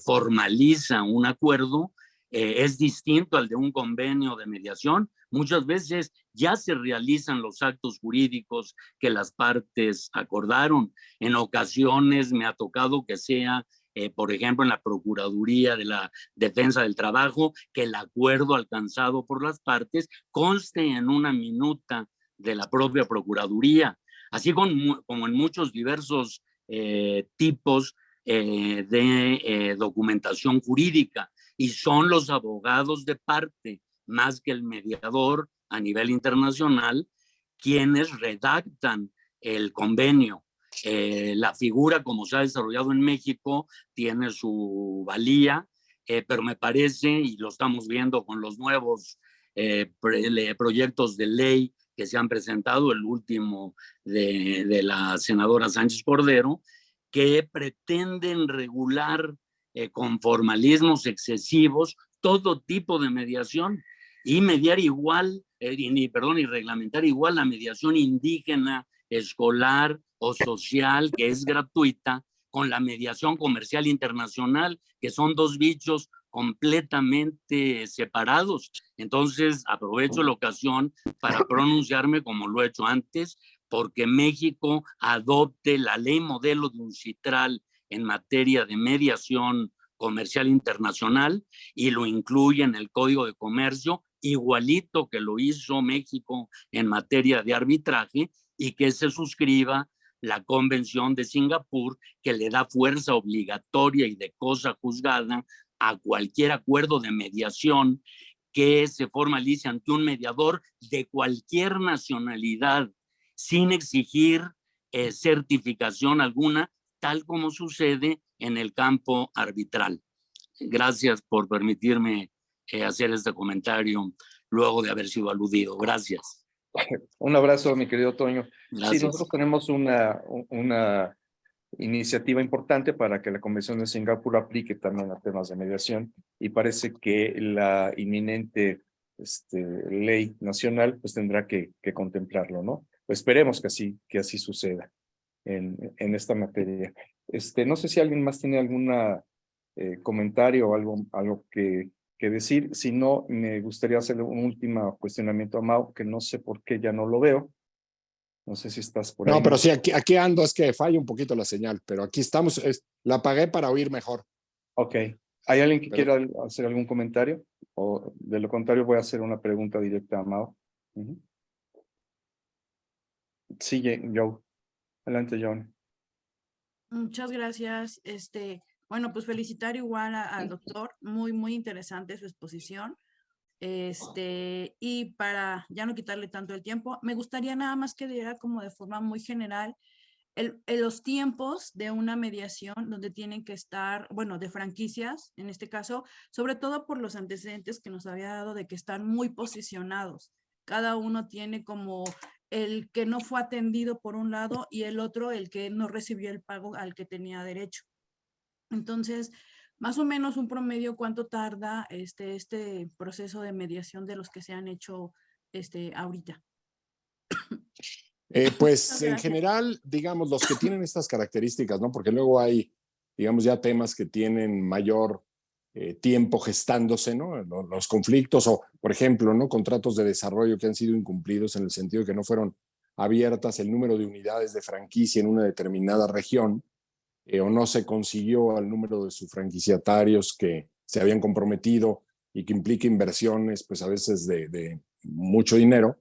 formaliza un acuerdo es distinto al de un convenio de mediación. Muchas veces ya se realizan los actos jurídicos que las partes acordaron. En ocasiones me ha tocado que sea, por ejemplo, en la Procuraduría de la Defensa del Trabajo, que el acuerdo alcanzado por las partes conste en una minuta de la propia Procuraduría, así como en muchos diversos tipos de documentación jurídica, y son los abogados de parte, más que el mediador a nivel internacional, quienes redactan el convenio. La figura, como se ha desarrollado en México, tiene su valía, pero me parece, y lo estamos viendo con los nuevos proyectos de ley que se han presentado, el último de la senadora Sánchez Cordero, que pretenden regular con formalismos excesivos todo tipo de mediación y mediar igual, y reglamentar igual la mediación indígena, escolar o social, que es gratuita, con la mediación comercial internacional, que son dos bichos completamente separados. Entonces, aprovecho la ocasión para pronunciarme, como lo he hecho antes, porque México adopte la ley modelo de UNCITRAL en materia de mediación comercial internacional y lo incluye en el Código de Comercio, igualito que lo hizo México en materia de arbitraje, y que se suscriba la Convención de Singapur, que le da fuerza obligatoria y de cosa juzgada a cualquier acuerdo de mediación que se formalice ante un mediador de cualquier nacionalidad, sin exigir certificación alguna, tal como sucede en el campo arbitral. Gracias por permitirme hacer este comentario luego de haber sido aludido. Gracias. Un abrazo, mi querido Toño. Gracias. Sí, nosotros tenemos una iniciativa importante para que la Convención de Singapur aplique también a temas de mediación, y parece que la inminente ley nacional, pues tendrá que contemplarlo, ¿no? Pues esperemos que así suceda en esta materia. No sé si alguien más tiene alguna comentario o algo que decir. Si no, me gustaría hacerle un último cuestionamiento a Mau, que no sé por qué ya no lo veo. No sé si estás por ahí. No, pero sí, aquí ando, es que falla un poquito la señal, pero aquí estamos, la apagué para oír mejor. Ok. ¿Hay alguien que Pero- quiera hacer algún comentario? O de lo contrario, voy a hacer una pregunta directa a Mau. Ujú. Sí, Joe. Adelante, John. Muchas gracias. Bueno, pues felicitar igual al doctor. Muy, muy interesante su exposición. Y para ya no quitarle tanto el tiempo, me gustaría nada más que diera como de forma muy general los tiempos de una mediación donde tienen que estar, bueno, de franquicias, en este caso, sobre todo por los antecedentes que nos había dado de que están muy posicionados. Cada uno tiene como el que no fue atendido por un lado y el otro el que no recibió el pago al que tenía derecho. Entonces, más o menos un promedio, ¿cuánto tarda este proceso de mediación de los que se han hecho ahorita? Pues en Gracias. general, digamos, los que tienen estas características, ¿no? Porque luego hay, digamos, ya temas que tienen mayor tiempo gestándose, ¿no? Los conflictos o, por ejemplo, ¿no? Contratos de desarrollo que han sido incumplidos en el sentido de que no fueron abiertas el número de unidades de franquicia en una determinada región o no se consiguió al número de sus franquiciatarios que se habían comprometido y que implica inversiones, pues a veces de mucho dinero.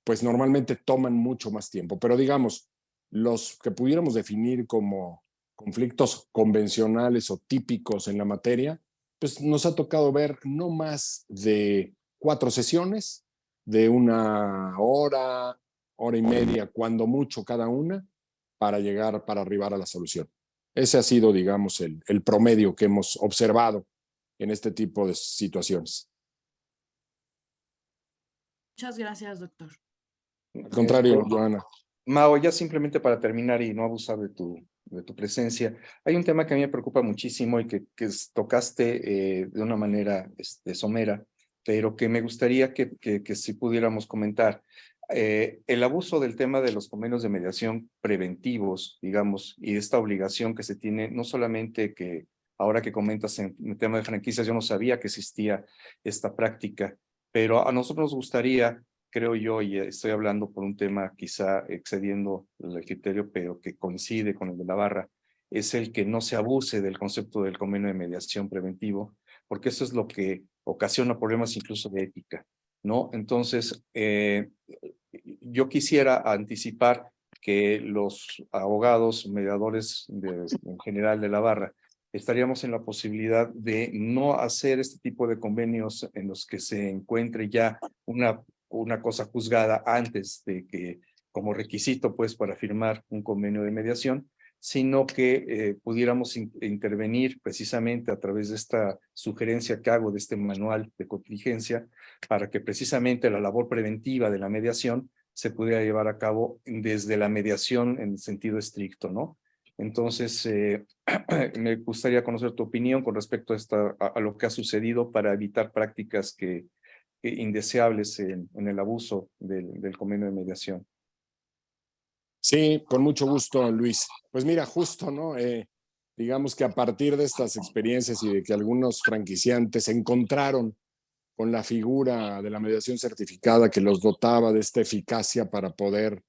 Pues normalmente toman mucho más tiempo. Pero digamos, los que pudiéramos definir como conflictos convencionales o típicos en la materia, pues nos ha tocado ver no más de 4 sesiones de 1 hora, hora y media, cuando mucho cada una, para arribar a la solución. Ese ha sido, digamos, el promedio que hemos observado en este tipo de situaciones. Muchas gracias, doctor. Al contrario, Joana. Mao, ya simplemente para terminar y no abusar de tu presencia, hay un tema que a mí me preocupa muchísimo y que tocaste de una manera somera, pero que me gustaría que si pudiéramos comentar. El abuso del tema de los convenios de mediación preventivos, digamos, y esta obligación que se tiene, no solamente que ahora que comentas en el tema de franquicias, yo no sabía que existía esta práctica, pero a nosotros nos gustaría, creo yo, y estoy hablando por un tema quizá excediendo el criterio, pero que coincide con el de Navarra, es el que no se abuse del concepto del convenio de mediación preventivo, porque eso es lo que ocasiona problemas incluso de ética, ¿no? Entonces, yo quisiera anticipar que los abogados, mediadores en general de Navarra, estaríamos en la posibilidad de no hacer este tipo de convenios en los que se encuentre ya una cosa juzgada antes de que, como requisito, pues, para firmar un convenio de mediación, sino que pudiéramos intervenir precisamente a través de esta sugerencia que hago de este manual de contingencia, para que precisamente la labor preventiva de la mediación se pudiera llevar a cabo desde la mediación en sentido estricto, ¿no? Entonces, me gustaría conocer tu opinión con respecto a lo que ha sucedido para evitar prácticas indeseables en el abuso del convenio de mediación. Sí, con mucho gusto, Luis. Pues mira, justo, ¿no? Digamos que a partir de estas experiencias y de que algunos franquiciantes se encontraron con la figura de la mediación certificada que los dotaba de esta eficacia para poder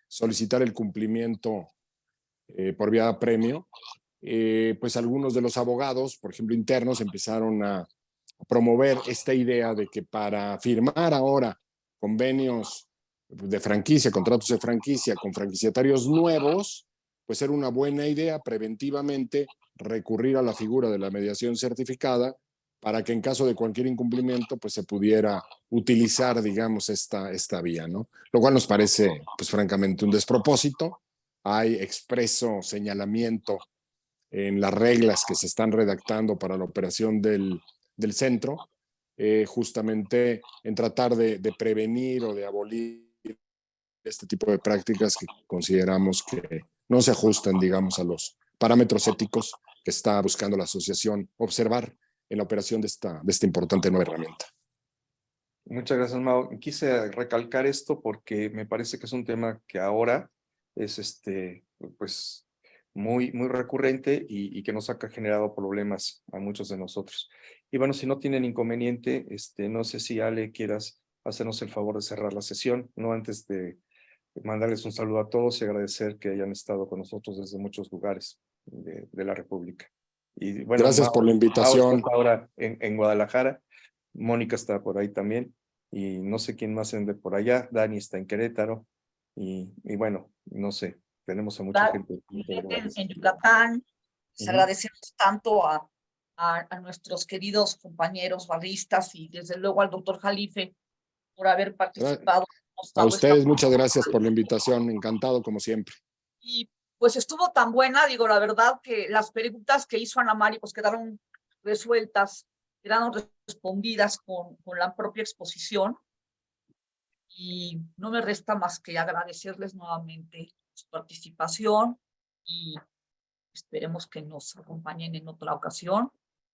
solicitar el cumplimiento por vía de premio, pues algunos de los abogados, por ejemplo, internos, empezaron a promover esta idea de que para firmar ahora convenios de franquicia, contratos de franquicia con franquiciatarios nuevos, pues era una buena idea preventivamente recurrir a la figura de la mediación certificada para que en caso de cualquier incumplimiento pues se pudiera utilizar, digamos, esta vía, ¿no? Lo cual nos parece, pues francamente, un despropósito. Hay expreso señalamiento en las reglas que se están redactando para la operación del centro, justamente en tratar de prevenir o de abolir este tipo de prácticas que consideramos que no se ajustan, digamos, a los parámetros éticos que está buscando la asociación observar en la operación de esta importante nueva herramienta. Muchas gracias, Mau. Quise recalcar esto porque me parece que es un tema que ahora es pues muy recurrente y que nos ha generado problemas a muchos de nosotros. Y bueno, si no tienen inconveniente, no sé si Ale quieras hacernos el favor de cerrar la sesión, no antes de mandarles un saludo a todos y agradecer que hayan estado con nosotros desde muchos lugares de la República. Y bueno, gracias por la invitación. Está ahora en Guadalajara, Mónica está por ahí también, y no sé quién más ande por allá, Dani está en Querétaro, y bueno, no sé, tenemos a mucha gente. En Yucatán. Les agradecemos tanto a nuestros queridos compañeros barristas y desde luego al doctor Jalife por haber participado. A ustedes muchas gracias por la invitación, encantado como siempre. Y pues estuvo tan buena, digo, la verdad que las preguntas que hizo Ana Mari pues quedaron resueltas, quedaron respondidas con la propia exposición. Y no me resta más que agradecerles nuevamente su participación y esperemos que nos acompañen en otra ocasión,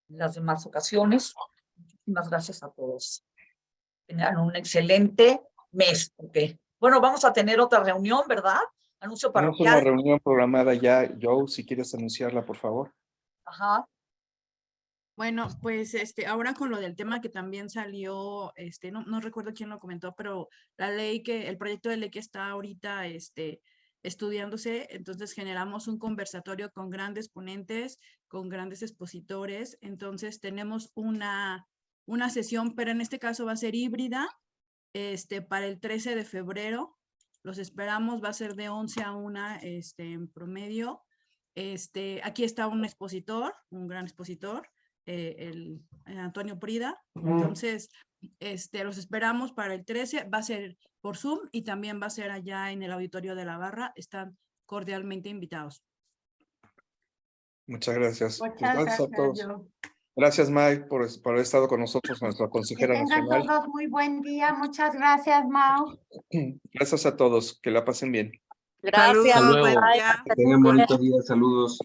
en las demás ocasiones. Muchísimas gracias a todos. Tengan un excelente mes, porque, bueno, vamos a tener otra reunión, ¿verdad? Anuncio Tenemos parroquial. una reunión programada ya, Joe, si quieres anunciarla, por favor. Ajá. Bueno, pues ahora con lo del tema que también salió, no recuerdo quién lo comentó, pero el proyecto de ley que está ahorita estudiándose, entonces generamos un conversatorio con grandes ponentes, con grandes expositores, entonces tenemos una sesión, pero en este caso va a ser híbrida, para el 13 de febrero, los esperamos, va a ser de 11 a 1 en promedio. Aquí está un expositor, un gran expositor, el Antonio Prida. Entonces, los esperamos para el 13, va a ser por Zoom y también va a ser allá en el auditorio de la Barra. Están cordialmente invitados. Muchas gracias. Muchas Gracias a gracias, todos. yo. Gracias, Mike, por haber estado con nosotros, nuestra consejera Que tengan nacional. todos muy buen día. Muchas gracias, Mau. Gracias a todos, que la pasen bien. Gracias. Saludos, luego. buen día. Que tengan bonito día, saludos.